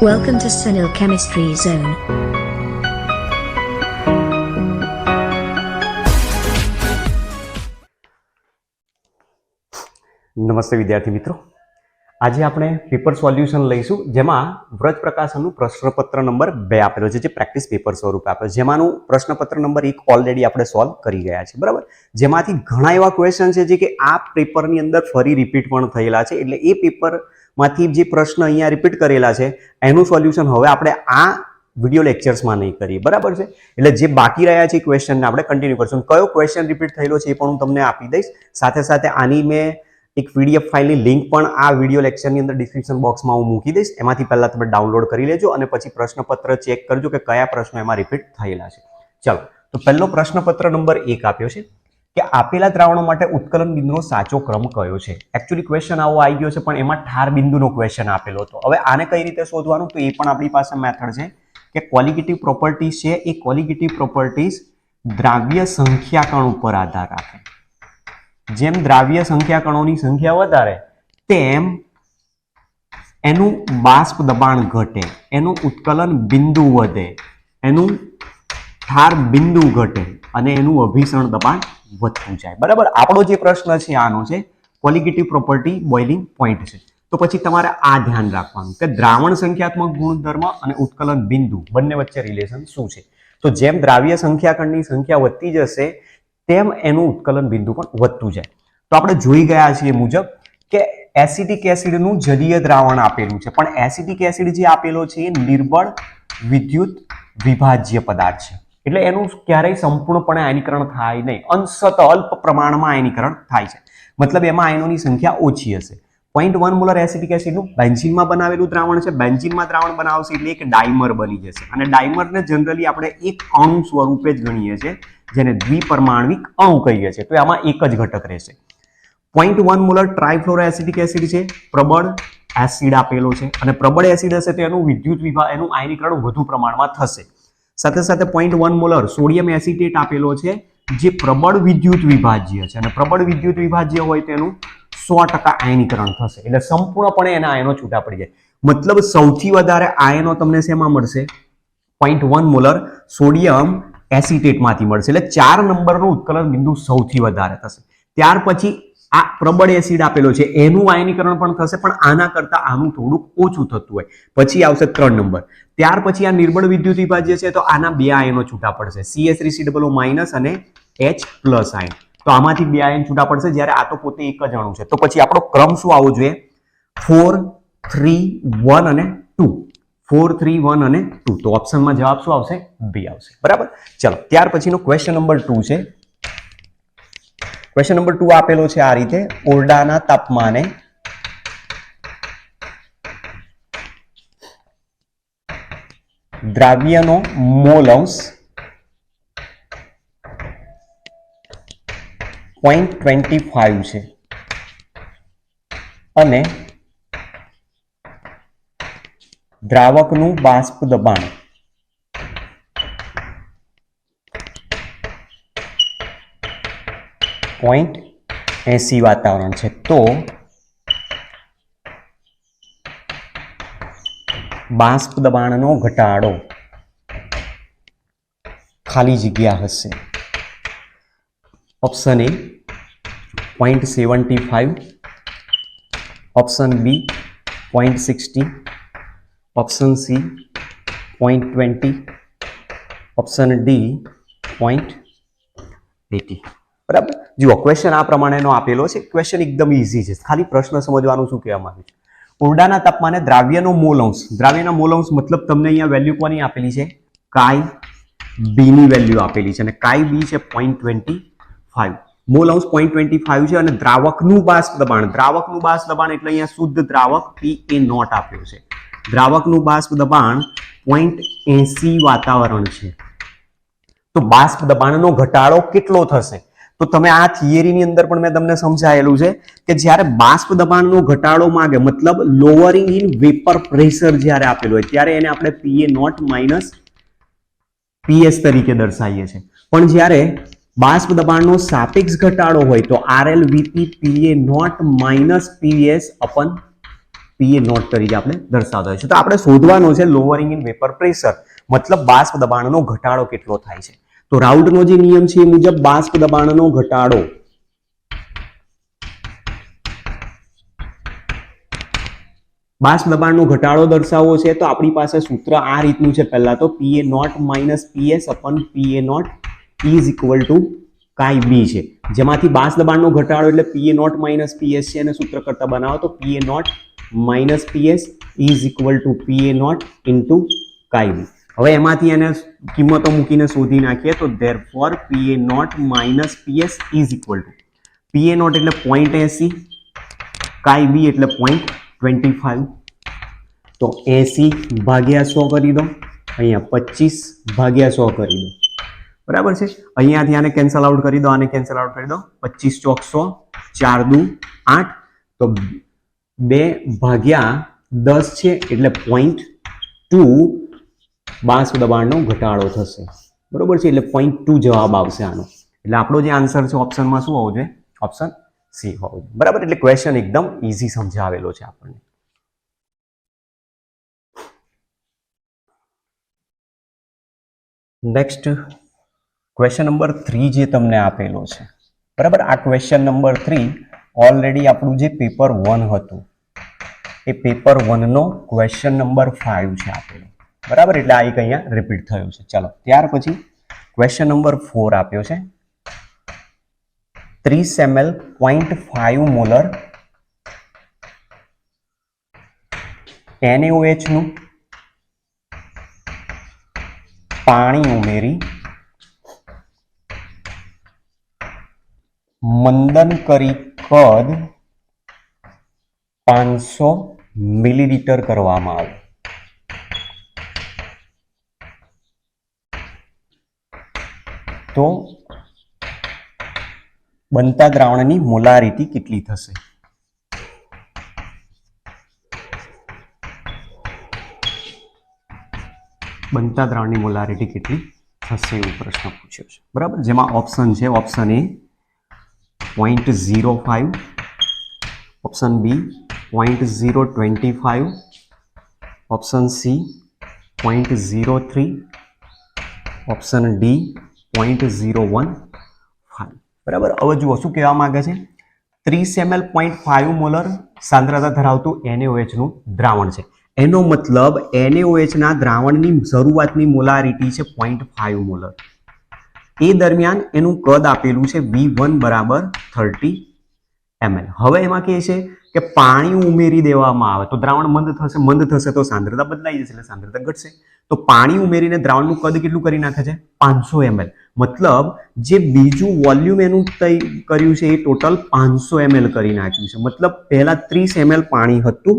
Welcome to Sunil Chemistry Zone. નમસ્તે વિદ્યાર્થી મિત્રો, આજે આપણે પેપર સોલ્યુશન લઈશું જેમાં વ્રજ પ્રકાશનનું પ્રશ્નપત્ર નંબર 2 આપેલો છે, જે પ્રેક્ટિસ પેપર સ્વરૂપે આપેલો છે. જેમાંનું પ્રશ્નપત્ર નંબર 1 ઓલરેડી આપણે સોલ્વ કરી ગયા છે, બરાબર. જેમાંથી ઘણા એવા ક્વેશ્ચન છે જે કે આ પેપરની અંદર ફરી રિપીટ પણ થયેલા છે, એટલે એ પેપરમાંથી જે પ્રશ્ન અહીંયા રિપીટ કરેલા છે એનું સોલ્યુશન હવે આપણે આ વિડીયો લેક્ચર્સમાં નહીં કરીએ, બરાબર છે. એટલે જે બાકી રહ્યા છે ક્વેશ્ચનને આપણે કન્ટિન્યુ કરશું. કયો ક્વેશ્ચન રિપીટ થયેલો છે એ પણ હું તમને આપી દઈશ. સાથે સાથે આની મેં એક પીડીએફ ફાઇલની લિંક પણ આ વિડીયો લેક્ચરની અંદર ડિસ્ક્રિપ્શન બોક્સમાં હું મૂકી દઈશ. એમાંથી પહેલા તમે ડાઉનલોડ કરી લેજો અને પછી પ્રશ્નપત્ર ચેક કરજો કે કયા પ્રશ્નો એમાં રિપીટ થયેલા છે. ચલો, તો પહેલો પ્રશ્નપત્ર નંબર 1 આપ્યો છે કે આપેલા દ્રાવણો માટે ઉત્કલન બિંદુનો સાચો ક્રમ કયો છે. એકચ્યુઅલી ક્વેશ્ચન આવો આવી ગયો છે, પણ એમાં ઠાર બિંદુનો ક્વેશ્ચન આપેલો હતો. હવે આને કઈ રીતે શોધવાનું, તો એ પણ આપણી પાસે મેથડ છે કે કોલિગેટિવ પ્રોપર્ટીઝ છે. એ કોલિગેટિવ પ્રોપર્ટીઝ દ્રાવ્ય સંખ્યા કણ ઉપર આધાર રાખે. જેમ દ્રાવ્ય સંખ્યા કણોની સંખ્યા વધારે તેમ એનું બાષ્પ દબાણ ઘટે, એનું ઉત્કલન બિંદુ વધે, એનું ઠાર બિંદુ ઘટે અને એનું અભિસરણ દબાણ વધતું જાય, બરાબર. આપણો જે પ્રશ્ન છે આનો છે કોલિગેટિવ પ્રોપર્ટી બોઇલિંગ પોઈન્ટ છે. તો પછી તમારે આ ધ્યાન રાખવાનું કે દ્રાવણ સંખ્યાત્મક ગુણધર્મ અને ઉત્કલન બિંદુ બંને વચ્ચે રિલેશન શું છે. તો જેમ દ્રાવ્ય સંખ્યા કણની સંખ્યા વધતી જશે તેમ એનું ઉત્કલન બિંદુ પણ વધતું જાય. તો આપણે જોઈ ગયા છીએ મુજબ કે એસિટિક એસિડનું જલીય દ્રાવણ આપેલું છે, પણ એસિટિક એસિડ જે આપેલો છે એ નિર્બળ વિદ્યુત વિભાજ્ય પદાર્થ છે, એટલે એનું ક્યારેય સંપૂર્ણપણે આયનીકરણ થાય નહીં. અંશત અલ્પ પ્રમાણમાં આયનીકરણ થાય છે, મતલબ એમાં આયનોની સંખ્યા ઓછી હશે. 0.1 મોલર એસિટિક એસિડનું બેન્ઝીનમાં બનાવેલું દ્રાવણ છે. બેન્ઝીનમાં દ્રાવણ બનાવશે એટલે એક ડાયમર બની જશે, અને ડાયમરને જનરલી આપણે એક અણુ સ્વરૂપે જ ગણીએ છીએ, જેને દ્વિપરમાણવિક અણુ કહીએ છીએ. તો આમાં એક જ ઘટક રહેશે. 0.1 મોલર ટ્રાયફ્લોરો એસિટિક એસિડ છે, પ્રબળ એસિડ આપેલો છે, અને પ્રબળ એસિડ હશે તો એનું વિદ્યુત વિભાગ એનું આયનીકરણ વધુ પ્રમાણમાં થશે. સાથે સાથે 0.1 મોલર સોડિયમ એસિટેટ આપેલો છે, જે પ્રબળ વિદ્યુત વિભાજ્ય છે, અને પ્રબળ વિદ્યુત વિભાજ્ય હોય તેનું 100% આયનીકરણ થશે, એટલે સંપૂર્ણપણે એના આયનો છૂટા પડી જાય. મતલબ સૌથી વધારે આયનો તમને શેમાં મળશે? 0.1 મોલર સોડિયમ એસિટેટમાંથી મળશે, એટલે 4 નંબરનું ઉત્કલન બિંદુ સૌથી વધારે થશે. ત્યાર પછી આ પ્રબળ એસિડ આપેલો છે એનું આયનીકરણ પણ થશે, પણ આના કરતા આનું થોડુંક ઓછું થતું હોય. પછી આવશે 3 નંબર. ત્યાર પછી આ નિર્બળ વિદ્યુત વિભાજ્ય છે, તો આના 2 આયનો છૂટા પડશે, CH3COO- અને H+ આયન. તો આમાંથી 2 આયન છૂટા પડશે, જ્યારે આ તો પોતે એક જ અણુ છે. તો પછી આપણો ક્રમ શું આવવો જોઈએ? 4, 3, 1 અને 2. 4, 3, 1 અને 2. તો ઓપ્શનમાં જવાબ શું આવશે? B આવશે, બરાબર. ચલો, ત્યાર પછીનો ક્વેશ્ચન નંબર 2 છે. ક્વેશ્ચન નંબર 2 આપેલો છે આ રીતે: ઓરડાના તાપમાને દ્રાવ્યનો મોલ અંશ 0.25 છે અને દ્રાવકનું બાષ્પ દબાણ 0.80 વાતાવરણ છે. તો બાષ્પ દબાણનો ઘટાડો ખાલી જગ્યા હશે. Option A 0.75, option B 0.60, option C 0.20, option D 0.80. બરાબર. જુઓ, ક્વેશ્ચન આ પ્રમાણેનો આપેલો છે. ક્વેશ્ચન એકદમ ઈઝી છે, ખાલી પ્રશ્ન સમજવાનું શું કહેવામાં આવ્યું છે. ઓરડાના તાપમાને દ્રાવ્યનો મોલ અંશ, દ્રાવ્યના મોલ અંશ મતલબ તમને અહીંયા વેલ્યુ કોની આપેલી છે? કાઈ બી ની વેલ્યુ આપેલી છે, અને કાઈ બી છે 0.25. મોલ અંશ 0.25 છે, અને દ્રાવકનું બાષ્પ દબાણ, દ્રાવકનું બાષ્પ દબાણ એટલે અહીંયા શુદ્ધ દ્રાવક PA0 આપ્યો છે. દ્રાવકનું બાષ્પ દબાણ 0.80 વાતાવરણ છે. તો બાષ્પ દબાણનો ઘટાડો કેટલો થશે? તો તમે આ થિયરીની અંદર પણ મેં તમને સમજાયેલું છે કે જ્યારે બાષ્પ દબાણનો ઘટાડો માંગે, મતલબ લોવરિંગ ઇન વેપર પ્રેશર જ્યારે આપેલું હોય, ત્યારે એને આપણે PA0 - PS તરીકે દર્શાવીએ છીએ. પણ જ્યારે બાષ્પ દબાણનો સાપેક્ષ ઘટાડો હોય તો RLVP PA0 - PS/T PA not તરીકે આપણે દર્શાવતા હોય છે. તો આપણે શોધવાનો છે લોવરિંગ ઇન વેપર પ્રેશર, મતલબ બાષ્પ દબાણનો ઘટાડો કેટલો થાય છે. તો રાઉલ્ટનો જે નિયમ છે એ મુજબ બાષ્પ દબાણનો ઘટાડો દર્શાવવો છે તો આપણી પાસે સૂત્ર આ રીતનું છે. પહેલા તો PA naught minus PS upon PA naught is equal to chi B છે, જેમાંથી બાષ્પ દબાણનો ઘટાડો એટલે PA નોટ માઇનસ PS છે અને સૂત્ર કરતા બનાવો તો PA naught minus PS is equal to PA naught into chi B. હવે એમાંથી એને કિંમતો મૂકીને શોધી નાખીએ તો therefore PA naught minus PS is equal to PA naught એટલે 0.80, કાઈ બી એટલે 0.25. તો 80 ભાગ્યા 100 કરી દો, અહીંયા 25 ભાગ્યા 100 કરી દો. બરાબર છે. અહીંયાથી આને કેન્સલ આઉટ કરી દો, આને કેન્સલ આઉટ કરી દો. 25 ચોક 100, 4 દુ 8, તો 2 ભાગ્યા 10 છે એટલે 0.2 બાષ્પ દબાણનો ઘટાડો થશે. બરોબર છે, એટલે 0.2 જવાબ આવશે આનો. એટલે આપણો જે આન્સર છે ઓપ્શનમાં શું હોવો જોઈએ? ઓપ્શન સી હોવો જોઈએ. બરાબર, એટલે ક્વેશ્ચન એકદમ ઈઝી સમજાવેલો છે આપણને. નેક્સ્ટ ક્વેશ્ચન નંબર 3 જે તમને આપેલો છે. બરાબર, આ ક્વેશ્ચન નંબર 3 ઓલરેડી આપણું જે પેપર 1 હતું એ પેપર 1 નો ક્વેશ્ચન નંબર 5 છે આપેલો. બરાબર, એટલે આ એક અહીંયા રિપીટ થયું છે. ચલો, ત્યાર પછી ક્વેશ્ચન નંબર 4 આપ્યો છે. 30 ml 0.5 મોલર NaOH નું પાણી ઉમેરી મંદન કરી કદ 500 મિલીલીટર કરવામાં આવે. તો બનતા દ્રાવણની મોલારિટી કેટલી થશે? બનતા દ્રાવણની મોલારિટી કેટલી થશે એવો પ્રશ્ન પૂછ્યો છે. બરાબર, જેમાં ઓપ્શન છે option A 0.05, option B 0.025, option C 0.03, option D 0.015. બરાબર, હવે જુઓ શું કહેવા માંગે છે. 30 ml 0.5 મોલર સાંદ્રતા ધરાવતું NaOH નું દ્રાવણ છે. એનો મતલબ NaOH ના દ્રાવણની શરૂઆતની મોલારિટી છે 0.5 મોલર. એ દરમિયાન એનું કદ આપેલું છે V1 બરાબર 30 ml. હવે એમાં કહે છે કે પાણી ઉમેરી દેવામાં આવે તો દ્રાવણ મંદ થશે તો સાંદ્રતા બદલાઈ જશે, એટલે સાંદ્રતા ઘટશે. તો પાણી ઉમેરીને દ્રાવણનું કદ કેટલું કરી નાખે છે? 500 ml. મતલબ જે બીજું વોલ્યુમ એનું કર્યું છે એ ટોટલ 500 ml કરી નાખ્યું છે. મતલબ પહેલા 30 ml પાણી હતું,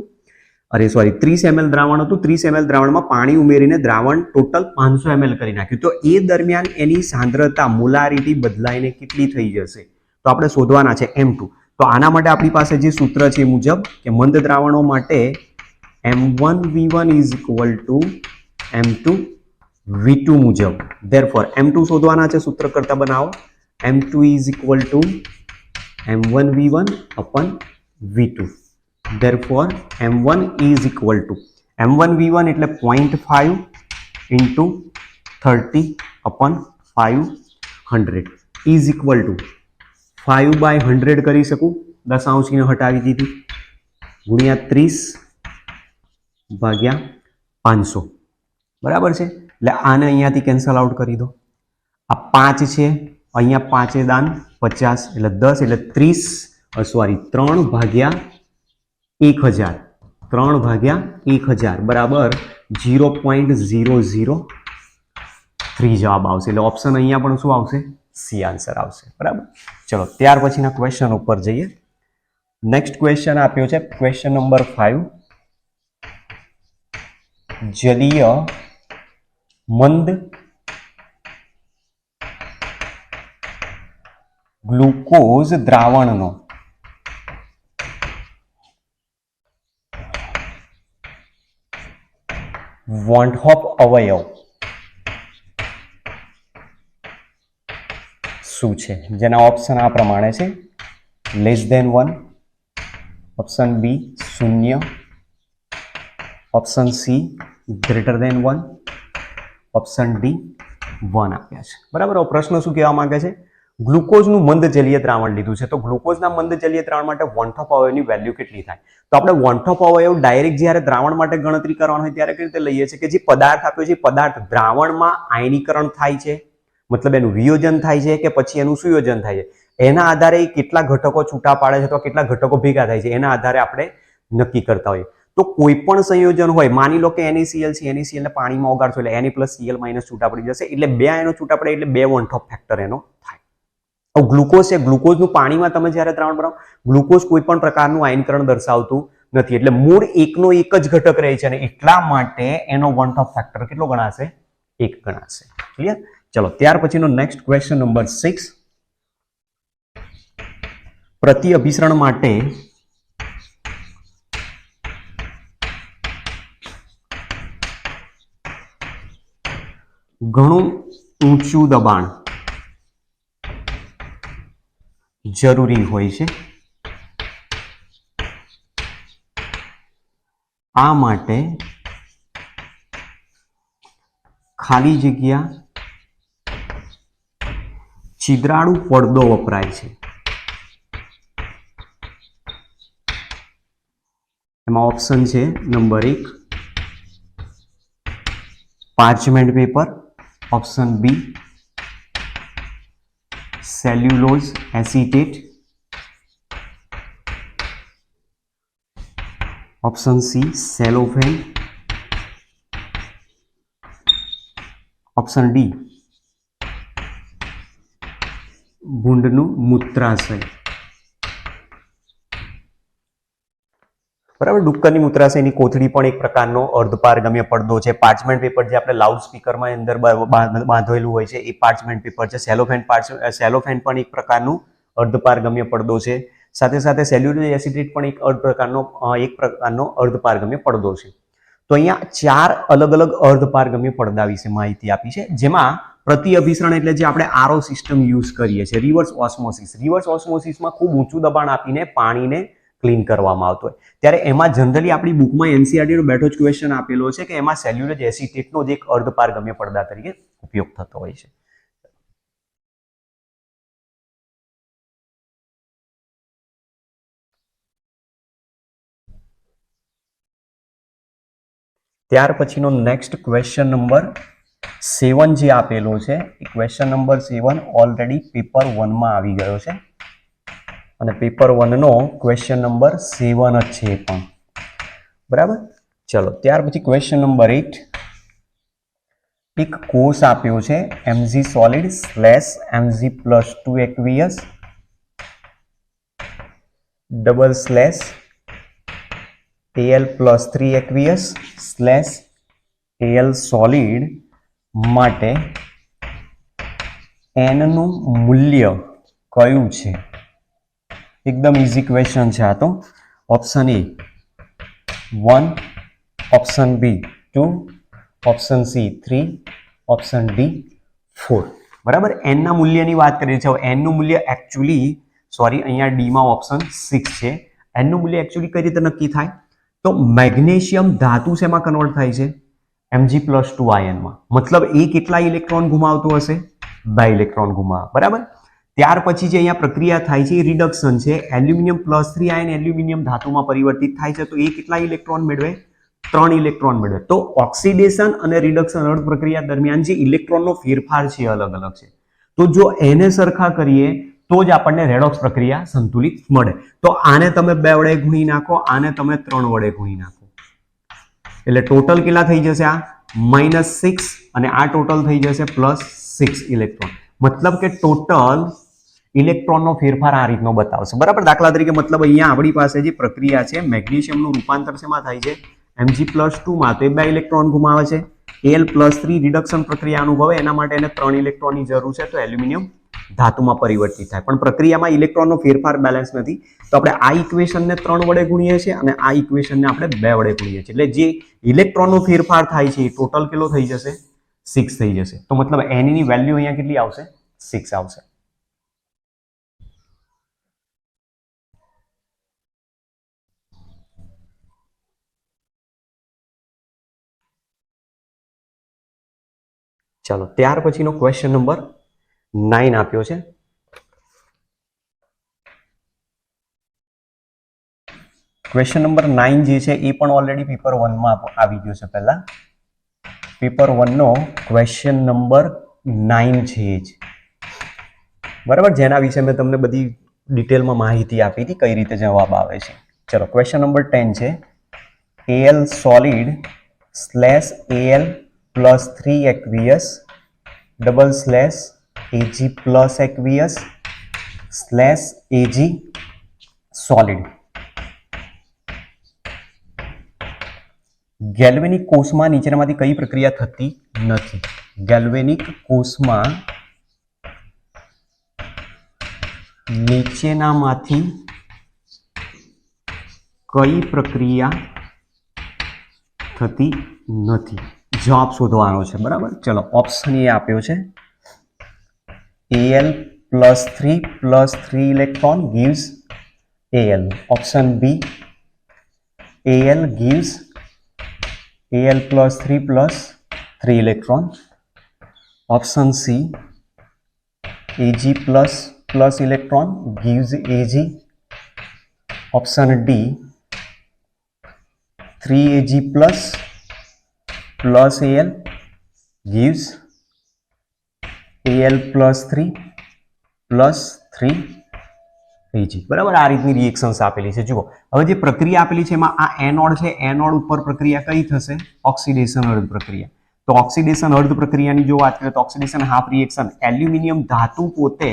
30 ml દ્રાવણ હતું. 30 ml દ્રાવણમાં પાણી ઉમેરીને દ્રાવણ ટોટલ 500 ml કરી નાખ્યું. તો એ દરમિયાન એની સાંદ્રતા મોલારિટી બદલાઈને કેટલી થઈ જશે? તો આપણે શોધવાના છે M2. તો આના માટે આપણી પાસે જે સૂત્ર છે એ મુજબ કે મંદ દ્રાવણો માટે M1V1 is equal two M2V2 મુજબ. ધેરફોર M2 શોધવાના છે, સૂત્ર કરતા બનાવો. M2 is equal two M1V1 અપન V2. Therefore, M1 is equal to M1V1 એટલે 0.5 into 30 upon 500 is equal to 5/100 કરી શકું, દશાંશને હટાવી દીધી, ગુણ્યા 30 ભાગ્યા 500. બરાબર છે, એટલે આને અહીંયાથી કેન્સલ આઉટ કરી દો. આ 5 છે, અહીંયા 5 દાન 50 એટલે 10 એટલે 3 ભાગ્યા 1000, 3 ભાગ્યા 1000 બરાબર 0.003 જવાબ આવશે. એટલે ઓપ્શન અહીંયા પણ શું આવશે? સી આન્સર આવશે. બરાબર, ચલો ત્યાર પછીના ક્વેશ્ચન ઉપર જઈએ. નેક્સ્ટ ક્વેશ્ચન આપ્યો છે ક્વેશ્ચન નંબર 5. જલીય મંદ ગ્લુકોઝ દ્રાવણનો વોન્ટ હોપ અવયવ શું છે? જેના ઓપ્શન આ પ્રમાણે છે: <1, option B 0, option C greater than 1, option D 1 આપ્યા છે. બરાબર. પ્રશ્ન શું કહેવા માંગે છે? ગ્લુકોઝનું મંદ જલીય દ્રાવણ લીધું છે, તો ગ્લુકોઝના મંદ જલીય દ્રાવણ માટે વોન્ટ ઓફ અવયવની વેલ્યુ કેટલી થાય? તો આપણે વોન્ટ ઓફ અવયવ ડાયરેક્ટ જ્યારે દ્રાવણ માટે ગણતરી કરવાનું હોય ત્યારે કેવી રીતે લઈએ છીએ કે જે પદાર્થ આપ્યો છે પદાર્થ દ્રાવણમાં આયનીકરણ થાય છે, મતલબ એનું વિયોજન થાય છે કે પછી એનું સુયોજન થાય છે, એના આધારે કેટલા ઘટકો છૂટા પાડે છે તો કેટલા ઘટકો ભેગા થાય છે એના આધારે આપણે નક્કી કરતા હોઈએ. તો કોઈ પણ સંયોજન હોય, માની લો કે NaCl છે, NaCl ને પાણીમાં ઓગાળશો એટલે Na+Cl- છૂટા પડી જશે, એટલે 2 આયનો છૂટા પડે એટલે 2 વોન્ટ ઓફ ફેક્ટર એનો થાય. ગ્લુકોઝ છે, ગ્લુકોઝનું પાણીમાં તમે જ્યારે દ્રાવણ બનાવો, ગ્લુકોઝ કોઈ પણ પ્રકારનું આયનીકરણ દર્શાવતું નથી, એટલે મૂળ એકનો એક જ ઘટક રહે છે અને એટલા માટે એનો વોન્ટ ઓફ ફેક્ટર કેટલો ગણાશે? 1 ગણાશે. ક્લિયર? ચલો ત્યાર પછીનો નેક્સ્ટ ક્વેશ્ચન નંબર 6. પ્રતિ અભિસરણ માટે ઘણું ઊંચું દબાણ જરૂરી હોય છે. આ માટે ખાલી જગ્યા છિદ્રાળુ પડદો વપરાય છે. એમાં ઓપ્શન છે number 1 parchment paper, option B cellulose acetate, option C cellophane, option D ભૂંડનું મૂત્રાશય. બરાબર. ડુક્કરની મૂત્રાશયની કોથળી પણ એક પ્રકારનો અર્ધપારગમ્ય પડદો છે. પાર્ચમેન્ટ પેપર જે આપણે લાઉડ સ્પીકરમાં અંદર બાંધેલું હોય છે એ પાર્ચમેન્ટ પેપર છે. સેલોફેન પણ એક પ્રકારનું અર્ધપારગમ્ય પડદો છે. સાથે સાથે સેલ્યુલોઝ એસિટેટ પણ એક પ્રકારનો અર્ધપારગમ્ય પડદો છે. તો અહીંયા 4 અલગ અલગ અર્ધપારગમ્ય પડદા વિશે માહિતી આપી છે, જેમાં પ્રતિ અભિસરણ એટલે જે આપણે આરઓ સિસ્ટમ યુઝ કરીએ છીએ, રિવર્સ ઓસ્મોસિસ. રિવર્સ ઓસ્મોસિસમાં ખૂબ ઊંચું દબાણ આપીને પાણીને ક્લીન કરવામાં આવતું હોય, ત્યારે એમાં જનરલી આપણી બુકમાં NCERT નો બેઠો જ ક્વેશ્ચન આપેલો છે કે એમાં સેલ્યુલોઝ એસિટેટનો જ એક અર્ધપારગમ્ય પડદા તરીકે ઉપયોગ થતો હોય છે. ત્યાર પછીનો નેક્સ્ટ ક્વેશ્ચન નંબર 7 જે આપેલો છે એ ક્વેશ્ચન નંબર 7 ઓલરેડી પેપર 1 માં આવી ગયો છે અને પેપર 1 નો ક્વેશ્ચન નંબર 7 જ છે પણ. બરાબર. ચલો ત્યાર પછી ક્વેશ્ચન નંબર 8. એક કોષ આપ્યો છે Mg solid / Mg+2 aqueous / Al+3 aqueous / Al solid માટે n નું મૂલ્ય કયું છે? એકદમ ઈઝી ક્વેશ્ચન છે આ તો. Option A 1, option B 2, option C 3, option D 4. બરાબર. એન ના મૂલ્યની વાત કરીએ છીએ. એન નું મૂલ્ય એકચ્યુઅલી અહીંયા ડી માં ઓપ્શન 6 છે. એન નું મૂલ્ય એકચ્યુઅલી કઈ રીતે નક્કી થાય? તો મેગ્નેશિયમ ધાતુ શેમાં કન્વર્ટ થાય છે? Mg+2 આયનમાં. મતલબ એ કેટલા ઇલેક્ટ્રોન ગુમાવતું હશે? 2 ઇલેક્ટ્રોન ગુમાવે. બરાબર. ત્યાર પછી જે અહીંયા પ્રક્રિયા થાય છે એ રિડક્શન છે. એલ્યુમિનિયમ+3 આયન એલ્યુમિનિયમ ધાતુમાં પરિવર્તિત થાય છે, તો એ કેટલા ઇલેક્ટ્રોન મેળવે? 3 ઇલેક્ટ્રોન મેળવે. તો ઓક્સિડેશન અને રિડક્શન અર્ધ પ્રક્રિયા દરમિયાન જે ઇલેક્ટ્રોનનો ફેરફાર છે અલગ અલગ છે. તો જો એને સરખા કરીએ તો જ આપણને રેડોક્સ પ્રક્રિયા સંતુલિત મળે. તો આને તમે 2 વડે ગુણી નાખો, આને તમે 3 વડે ગુણી નાખો, એટલે ટોટલ કેટલા થઈ જશે? આ -6 અને આ ટોટલ થઈ જશે +6 ઇલેક્ટ્રોન. મતલબ કે ટોટલ ઇલેક્ટ્રોનનો ફેરફાર આ રીતનો બતાવશે. બરાબર. દાખલા તરીકે મતલબ અહીંયા આપણી પાસે જે પ્રક્રિયા છે મેગ્નેશિયમનું રૂપાંતર શેમાં થાય છે? Mg+2 માં, તો એ 2 ઇલેક્ટ્રોન ગુમાવે છે. Al+3 રિડક્શન પ્રક્રિયા અનુભવે, એના માટે એને 3 ઇલેક્ટ્રોનની જરૂર છે, તો એલ્યુમિનિયમ ધાતુમાં પરિવર્તિત થાય. પણ પ્રક્રિયામાં ઇલેક્ટ્રોનનો ફેરફાર બેલેન્સ નથી, તો આપણે આ ઇક્વેશનને 3 વડે ગુણીએ છીએ અને આ ઇક્વેશનને આપણે 2 વડે ગુણીએ છીએ. એટલે જે ઇલેક્ટ્રોનનો ફેરફાર થાય છે એ ટોટલ કેટલો થઈ જશે? 6 થઈ જશે. તો મતલબ n ની વેલ્યુ અહીંયા કેટલી આવશે? 6 આવશે. ચાલો ત્યાર પછીનો ક્વેશ્ચન નંબર 9 આપ્યો છે. ક્વેશ્ચન નંબર 9 જે છે એ પણ ઓલરેડી પેપર 1 માં આવી ગયો છે. પહેલા પેપર 1 નો ક્વેશ્ચન નંબર 9 છે જ, બરાબર, જેના વિશે મેં તમને બધી ડિટેલમાં માહિતી આપી હતી કઈ રીતે જવાબ આવે છે. ચલો ક્વેશ્ચન નંબર 10 છે Al solid slash Al plus 3 aqueous double slash Ag plus aqueous slash Ag solid. Galvanic કોષમાં નીચેનામાંથી કઈ પ્રક્રિયા થતી નથી? ગેલ્વેનિક કોષમાં નીચેનામાંથી કઈ પ્રક્રિયા થતી નથી? જવાબ શોધવાનો છે, બરાબર. ચલો ઓપ્શન એ આપ્યો છે Al plus 3 electron gives Al. Option B Al gives Al plus 3 electron. Option C Ag plus electron gives Ag. Option D 3Ag plus Al gives Al plus 3 Ag. બરાબર, આ રીતની રિએક્શન્સ આપેલી છે. જુઓ હવે જે પ્રક્રિયા આપેલી છે એમાં આ એનોડ છે, એનોડ ઉપર પ્રક્રિયા કઈ થશે? ઓક્સિડેશન અર્ધ પ્રક્રિયા. તો ઓક્સિડેશન અર્ધ પ્રક્રિયાની જો વાત કરીએ તો ઓક્સિડેશન હાફ રિએક્શન, એલ્યુમિનિયમ ધાતુ પોતે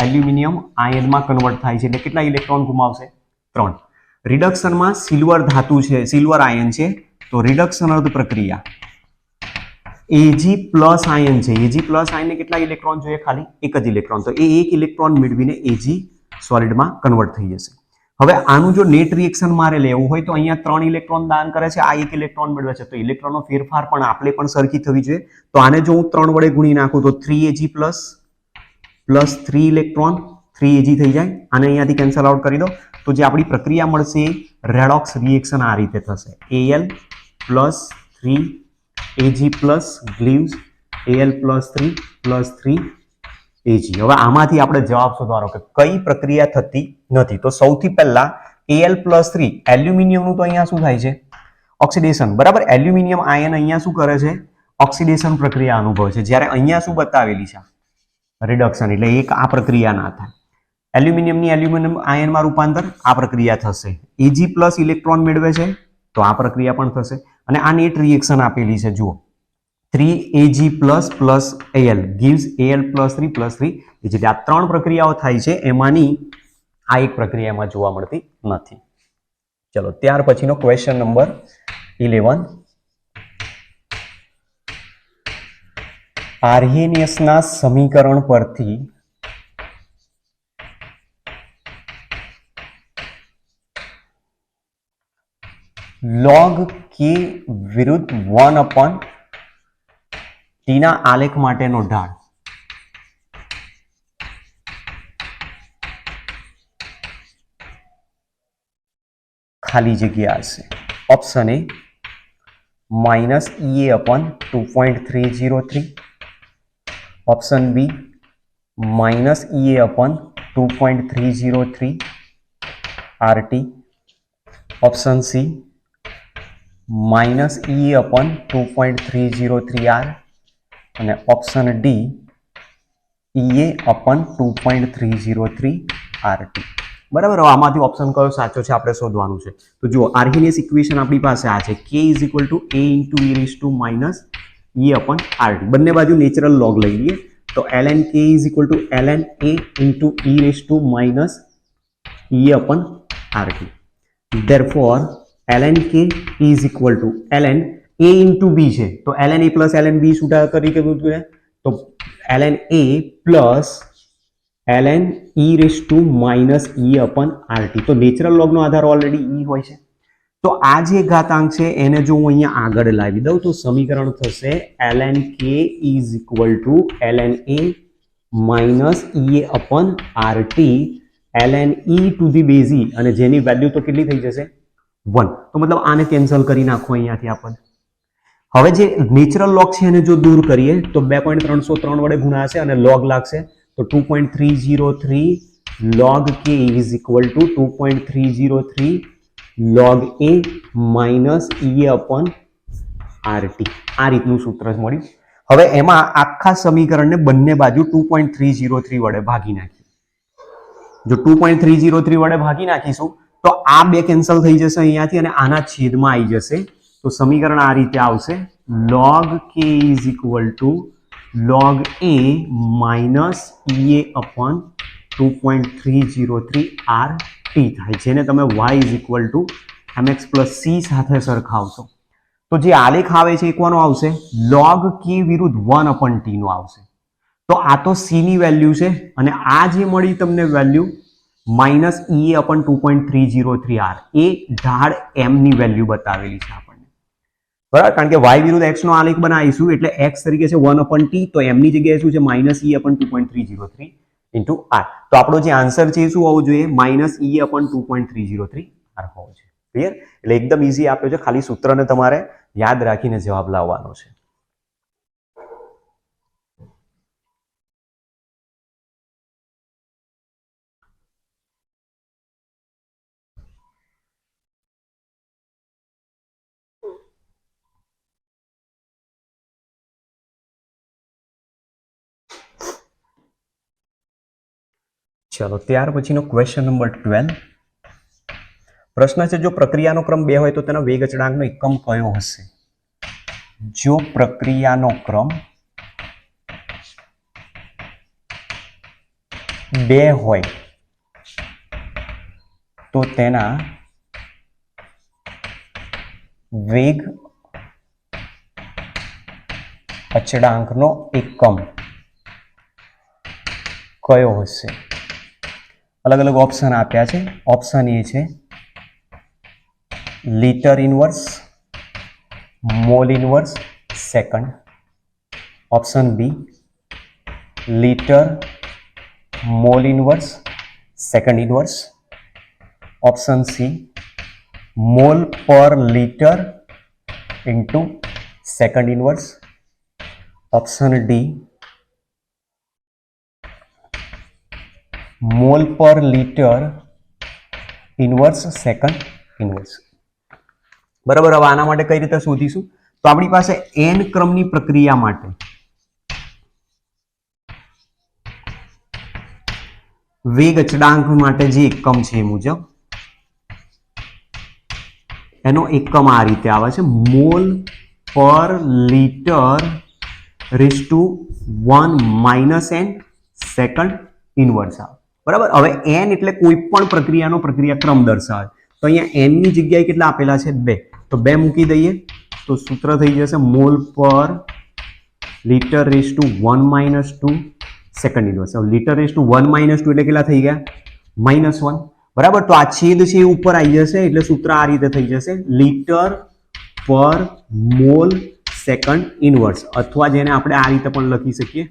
એલ્યુમિનિયમ આયનમાં કન્વર્ટ થાય છે એટલે કેટલા ઇલેક્ટ્રોન ગુમાવશે? 3. રિડક્શનમાં સિલ્વર ધાતુ છે, સિલ્વર આયન છે, તો રિડક્શન અર્ધ પ્રક્રિયા Ag પ્લસ આયન છે, Ag પ્લસ આયનને કેટલા ઇલેક્ટ્રોન જોઈએ? ખાલી એક જ ઇલેક્ટ્રોન. તો એ એક ઇલેક્ટ્રોન મેળવીને Ag સોલિડમાં કન્વર્ટ થઈ જશે. હવે આનું જો નેટ રિએક્શન મારે લેવું હોય તો અહીંયા 3 ઇલેક્ટ્રોન દાન કરે છે, આ એક ઇલેક્ટ્રોન મેળવે છે, તો ઇલેક્ટ્રોનનો ફેરફાર પણ આપણે પણ સરખી થવી જોઈએ. તો આને જો હું 3 વડે ગુણી નાખું તો 3Ag પ્લસ 3 ઇલેક્ટ્રોન 3Ag થઈ જાય. આને અહીંયાથી કેન્સલ આઉટ કરી દો તો જે આપણી પ્રક્રિયા મળશે રેડોક્સ રિએક્શન આ રીતે થશે. Al plus 3 Ag plus gives Al plus 3 Ag. હવે આમાંથી આપણે જવાબ શોધવાનો કે કઈ પ્રક્રિયા થતી નથી. તો સૌથી પહેલા Al plus 3 એલ્યુમિનિયમનું તો અહીંયા શું થાય છે? ઓક્સિડેશન, બરાબર. એલ્યુમિનિયમ આયન અહીંયા શું કરે છે? ઓક્સિડેશન પ્રક્રિયા અનુભવે છે. જ્યારે અહીંયા શું બતાવેલી છે? રિડક્શન, એટલે એક આ પ્રક્રિયા ના થાય. એલ્યુમિનિયમની એલ્યુમિનિયમ આયનમાં રૂપાંતર, આ પ્રક્રિયા થશે. Ag પ્લસ ઇલેક્ટ્રોન મેળવે છે તો આ પ્રક્રિયા પણ થશે. અને આ નેટ રિએક્શન આપેલી છે, જુઓ 3Ag plus Al gives Al plus 3 એટલે આ 3 પ્રક્રિયાઓ થાય છે, એમાંની આ એક પ્રક્રિયામાં જોવા મળતી નથી. ચલો ત્યાર પછીનો ક્વેશ્ચન નંબર 11. આર્હેનિયસના સમીકરણ પરથી log k વિરુદ્ધ 1/t ના આલેખ માટેનો ઢાળ. ખાલી જગ્યા હશે. Option A -Ea/2.303. Option B -Ea/2.303 RT. Option C -Ea/2.303 R અને ઓપ્શન ડી Ea/2.303 RT. બરાબર, આમાંથી ઓપ્શન કયો સાચો છે આપણે શોધવાનું છે. તો જુઓ આર્હેનિયસ ઇક્વેશન આપણી પાસે આ છે, k = a × e/RT. બંને બાજુ નેચરલ લોગ લઈ લઈએ તો ln k = ln a × e/RT. therefore ln k = ln a × b છે તો ln a + ln b શું કરી કે તો ln a plus ln e/RT. તો નેચરલ લોગનો આધાર ઓલરેડી e હોય છે. તો આ જે ઘાતાંક છે એને જો હું અહીંયા આગળ લાવી દઉં તો સમીકરણ થશે ln k = ln a e/RT ln e to the base e અને જેની વેલ્યુ તો કેટલી થઈ જશે 1. તો મતલબ આને કેન્સલ કરી નાખો અહીંયાથી આપણને. હવે જે નેચરલ લોગ છે એને જો દૂર કરીએ તો 2.303 વડે ગુણાશે અને લોગ લાગશે તો 2.303 log k is equal to 2.303 log a minus ea upon rt. આ રીતનું સૂત્ર મળ્યું. હવે એમાં આખા સમીકરણને બંને બાજુ 2.303 વડે ભાગી નાખીએ. જો 2.303 વડે ભાગી નાખીશું તો આ બે કેન્સલ થઈ જશે અહીંયાથી અને આના છેદમાં આવી જશે. તો સમીકરણ આ રીતે આવશે log k is equal to log a minus ea upon 2.303 rt થાય, જેને તમે y is equal to mx plus c સાથે સરખાવશો તો જે આલેખ આવે છે એ કોનો આવશે? log k વિરુદ્ધ 1 upon t નો આવશે. તો આ તો c ની વેલ્યુ છે અને આ જે મળી તમને વેલ્યુ માઇનસ ઈ અપન 2.303 r એ ઢાળ m ની વેલ્યુ બતાવેલી છે આપણને, બરાબર? કારણ કે y વિરુદ્ધ x નો આલેખ બનાવીશું એટલે x તરીકે છે 1 upon t, તો m ની જગ્યાએ શું છે? માઇનસ ઈ અપન 2.303 ઇન્ટુ r. તો આપણો જે આન્સર છે એ શું હોવો જોઈએ? માઇનસ ઈ અપન 2.303 r હોવો જોઈએ. ક્લિયર? એટલે એકદમ ઈઝી આપ્યો છે, ખાલી સૂત્રને તમારે યાદ રાખીને જવાબ લાવવાનો છે. ચલો ત્યાર પછીનો ક્વેશ્ચન નંબર 12. પ્રશ્ન છે જો પ્રક્રિયાનો ક્રમ 2 હોય તો તેનો વેગ અચળાંકનો એકમ કયો હશે? જો પ્રક્રિયાનો ક્રમ 2 હોય તો તેના વેગ અચળાંકનો એકમ કયો હશે? અલગ અલગ ઓપ્શન આપ્યા છે. ઓપ્શન એ છે litre inverse, mole inverse, second. Option B litre, mole inverse, second inverse. Option C mole per litre into second inverse. Option D mole per litre inverse second inverse. બરાબર. હવે આના માટે કઈ રીતે શોધીશું? તો આપણી પાસે n ક્રમની પ્રક્રિયા માટે વેગ અચળાંક માટે જે એકમ છે એ મુજબ એનો એકમ આ રીતે આવે છે mole per litre raise to 1 minus n second inverse આવે. બરાબર. હવે n એટલે કોઈ પણ પ્રક્રિયાનો પ્રક્રિયાક્રમ દર્શાવે. તો અહીંયા n ની જગ્યાએ કેટલા આપેલા છે? 2. તો 2 મૂકી દઈએ તો સૂત્ર થઈ જશે mole per litre raise to 1 minus 2 second inverse. હવે લીટર રેઝ ટુ 1 માઇનસ 2 એટલે કેટલા થઈ ગયા? -1. બરાબર. તો આ છેદ છે એ ઉપર આવી જશે એટલે સૂત્ર આ રીતે થઈ જશે લીટર પર મોલ સેકન્ડ ઇનવર્સ, અથવા જેને આપણે આ રીતે પણ લખી શકીએ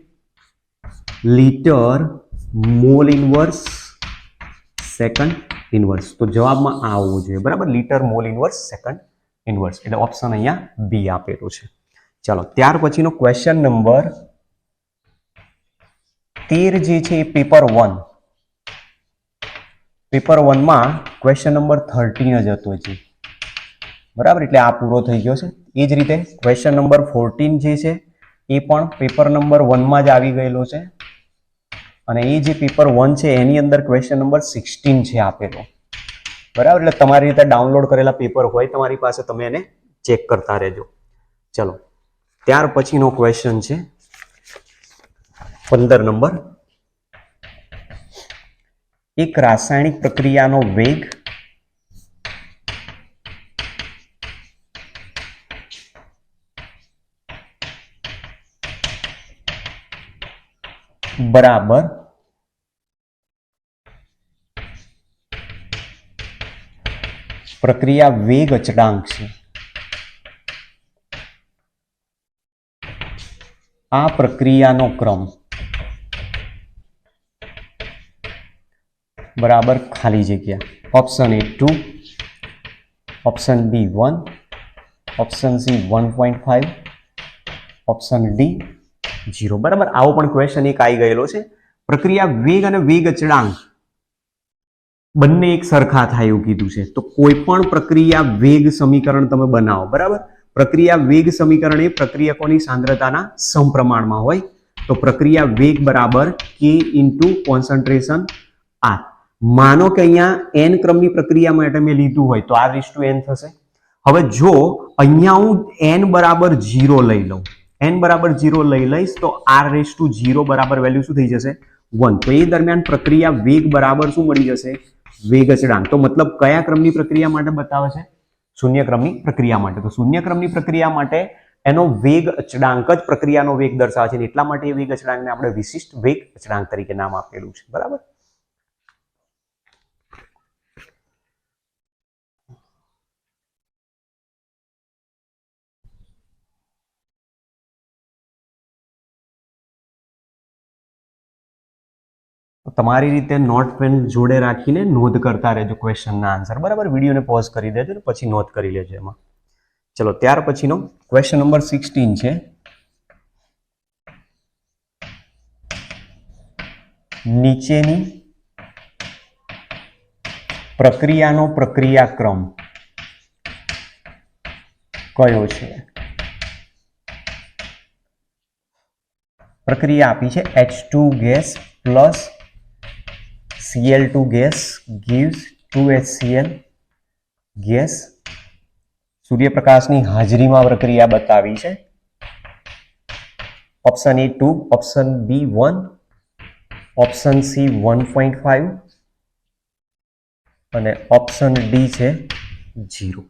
litre mole inverse second inverse. તો જવાબમાં આ આવવું જોઈએ. બરાબર. Litre mole inverse second inverse. એટલે ઓપ્શન અહીંયા બી આપેલું છે. ચાલો ત્યાર પછીનો ક્વેશ્ચન નંબર 13 જે છે એ પેપર 1. પેપર 1 માં ક્વેશ્ચન નંબર 13 જ હતો છે. બરાબર. એટલે આ પૂરો થઈ ગયો છે. એ જ રીતે ક્વેશ્ચન નંબર 14 જે છે એ પણ પેપર નંબર 1 માં જ આવી ગયેલો છે અને એ જે પેપર 1 છે એની અંદર ક્વેશ્ચન નંબર 16 છે આપેલો. બરાબર. એટલે તમારી રીતે ડાઉનલોડ કરેલા પેપર હોય તમારી પાસે, તમે એને ચેક કરતા રહેજો. ચલો ત્યાર પછીનો ક્વેશ્ચન છે 15 નંબર. એક રાસાયણિક પ્રક્રિયાનો વેગ બરાબર પ્રક્રિયા વેગ અચળાંક છે. આ પ્રક્રિયાનો ક્રમ બરાબર ખાલી જગ્યા. Option A 2, option B 1, option C 1.5, option D 0. બરાબર, આવો પણ ક્વેશ્ચન એક આવી ગયેલો છે. પ્રક્રિયા વેગ અને વેગ અચળાંક બંને એક સરખા થાય એવું કીધું છે. તો કોઈ પણ પ્રક્રિયા વેગ સમીકરણ તમે બનાવો, બરાબર, પ્રક્રિયા વેગ સમીકરણ એ પ્રક્રિયકોની સાંદ્રતાના સમપ્રમાણમાં હોય. તો પ્રક્રિયા વેગ બરાબર k ઇન્ટુ કોન્સન્ટ્રેશન r. માનો કે અહીંયા n ક્રમની પ્રક્રિયા માટે મેં લીધું હોય તો r/n થશે. હવે જો અહીંયા હું n બરાબર 0 લઈ લઉં, n બરાબર 0 લઈ લઈશ તો r/0 બરાબર વેલ્યુ શું થઈ જશે? 1. તો એ દરમિયાન પ્રક્રિયા વેગ બરાબર શું મળી જશે? વેગ અચળાંક. તો મતલબ કયા ક્રમની પ્રક્રિયા માટે બતાવે છે? શૂન્ય ક્રમની પ્રક્રિયા માટે. તો શૂન્ય ક્રમની પ્રક્રિયા માટે એનો વેગ અચળાંક જ પ્રક્રિયાનો વેગ દર્શાવે છે. એટલા માટે એ વેગ અચળાંકને આપણે વિશિષ્ટ વેગ અચળાંક તરીકે નામ આપેલું છે. બરાબર. તમારી રીતે નોટ પેન જોડે રાખીને નોંધ કરતા રહેજો ક્વેશ્ચનના આન્સર. બરાબર, વિડીયોને પોઝ કરી દેજો ને પછી નોંધ કરી લેજો એમાં. ચલો, ત્યાર પછીનો ક્વેશ્ચન નંબર 16 છે. નીચેની પ્રક્રિયાનો પ્રક્રિયાક્રમ કયો છે? પ્રક્રિયા આપી છે H2 gas plus Cl2 gas gives 2HCl gas. સૂર્યપ્રકાશની હાજરીમાં પ્રક્રિયા બતાવી છે. Option A 2, option B 1, option C 1.5 અને ઓપ્શન ડી છે 0.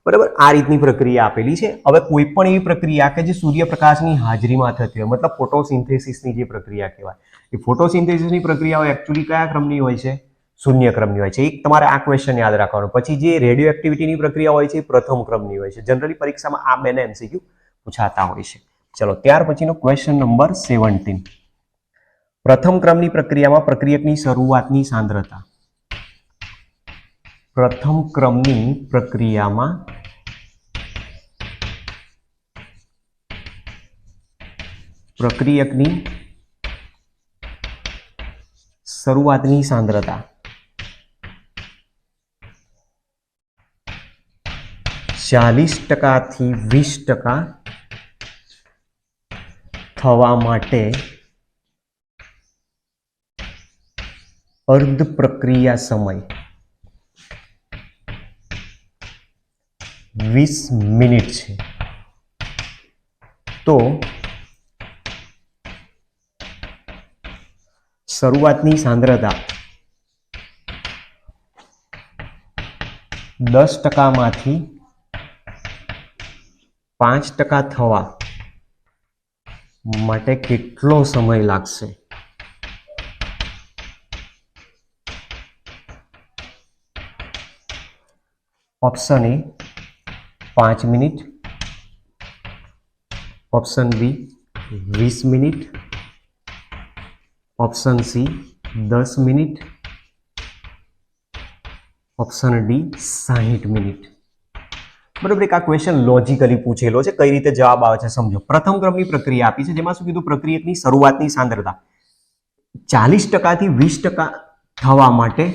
બરાબર, આ રીતની પ્રક્રિયા આપેલી છે. હવે કોઈ પણ એવી પ્રક્રિયા કે જે સૂર્યપ્રકાશની હાજરીમાં થતી હોય, મતલબ ફોટોસિન્થેસિસની જે પ્રક્રિયા કહેવાય, એ ફોટોસિન્થેસિસની પ્રક્રિયાઓ એકચ્યુઅલી કયા ક્રમની હોય છે? શૂન્ય ક્રમની હોય છે. એક તમારે આ ક્વેશ્ચન યાદ રાખવાનું. પછી જે રેડિયો એક્ટિવિટીની પ્રક્રિયા હોય છે એ પ્રથમ ક્રમની હોય છે. જનરલી પરીક્ષામાં આ બેને MCQ પૂછાતા હોય છે. ચલો, ત્યાર પછીનો ક્વેશ્ચન નંબર 17. પ્રથમ ક્રમની પ્રક્રિયામાં પ્રક્રિયકની શરૂઆતની સાંદ્રતા. પ્રથમ ક્રમની પ્રક્રિયામાં પ્રક્રિયકની શરૂઆતની સાંદ્રતા 40% થી 20% થવા માટે અર્ધ પ્રક્રિયા સમય 20 મિનિટ છે. તો શરૂઆતની સાંદ્રતા 10% માંથી 5% થવા માટે કેટલો સમય લાગશે? Option A 5 minute, option B 20 minute, option C 10 minute, option D 60 minute. બરોબર, એક આ ક્વેશ્ચન લોજિકલી પૂછેલો છે. કઈ રીતે જવાબ આવે છે સમજો. પ્રથમ ક્રમની પ્રક્રિયા આપી છે જેમાં શું કીધું? પ્રક્રિયકની શરૂઆતની સાંદ્રતા 40% થી 20% થવા માટે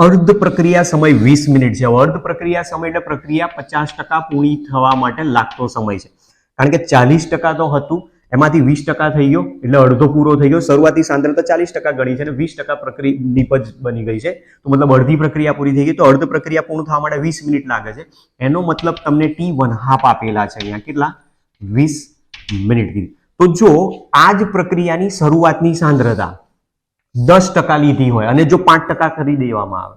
અર્ધ પ્રક્રિયા સમય 20 મિનિટ છે. અર્ધ પ્રક્રિયા સમય એટલે પ્રક્રિયા 50% પૂરી થવા માટે લાગતો સમય છે. કારણ કે 40% તો હતું, એમાંથી 20% થઈ ગયો એટલે અડધો પૂરો થઈ ગયો. શરૂઆતની સાંદ્રતા 40% ગણી છે અને 20% પ્રક્રિયા નિપજ બની ગઈ છે. તો મતલબ અડધી પ્રક્રિયા પૂરી થઈ ગઈ. તો અર્ધ પ્રક્રિયા પૂર્ણ થવા માટે 20 મિનિટ લાગે છે. એનો મતલબ તમને T1 હાફ આપેલા છે અહીંયા. કેટલા? 20 મિનિટ કીધી. તો જો આ જ પ્રક્રિયાની શરૂઆતની સાંદ્રતા 10% લીધી હોય અને જો 5% કરી દેવામાં આવે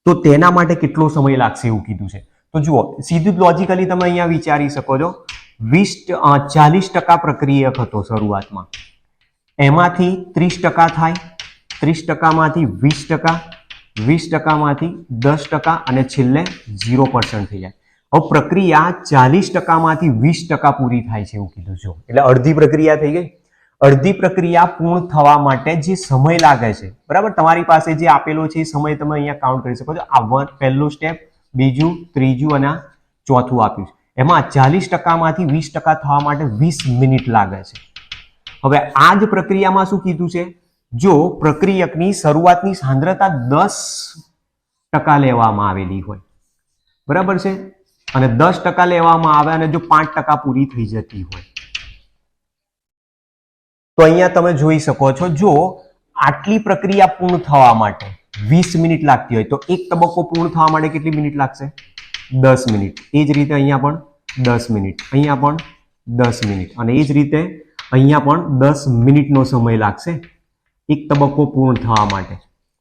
તો તેના માટે કેટલો સમય લાગશે એવું કીધું છે. તો જુઓ, સીધું લોજિકલી તમે અહીંયા વિચારી શકો છો. 40% પ્રક્રિયક હતો શરૂઆતમાં, એમાંથી 30% થાય, 30% માંથી 20%, 20% માંથી 10% અને છેલ્લે 0% થઈ જાય. હવે પ્રક્રિયા 40% માંથી 20% પૂરી થાય છે એવું કીધું છે. એટલે અડધી પ્રક્રિયા થઈ ગઈ. અડધી પ્રક્રિયા પૂર્ણ થવા માટે જે સમય લાગે છે, બરાબર, તમારી પાસે જે આપેલો છે એ સમય તમે અહીંયા કાઉન્ટ કરી શકો છો. આ પહેલો સ્ટેપ, બીજું, ત્રીજું અને ચોથું આપ્યું છે. એમાં 40%માંથી 20% થવા માટે 20 મિનિટ લાગે છે. હવે આ જ પ્રક્રિયામાં શું કીધું છે, જો પ્રક્રિયકની શરૂઆતની સાંદ્રતા 10% લેવામાં આવેલી હોય, બરાબર છે, અને 10% લેવામાં આવે અને જો 5% પૂરી થઈ જતી હોય, તો અહીંયા તમે જોઈ શકો છો, જો આટલી પ્રક્રિયા પૂર્ણ થવા માટે 20 મિનિટ લાગતી હોય તો એક તબક્કો પૂર્ણ થવા માટે કેટલી મિનિટ લાગશે? 10 મિનિટ. એ જ રીતે અહીંયા પણ 10 મિનિટ, અહીંયા પણ 10 મિનિટ, અને એ જ રીતે અહીંયા પણ 10 મિનિટનો સમય લાગશે એક તબક્કો પૂર્ણ થવા માટે,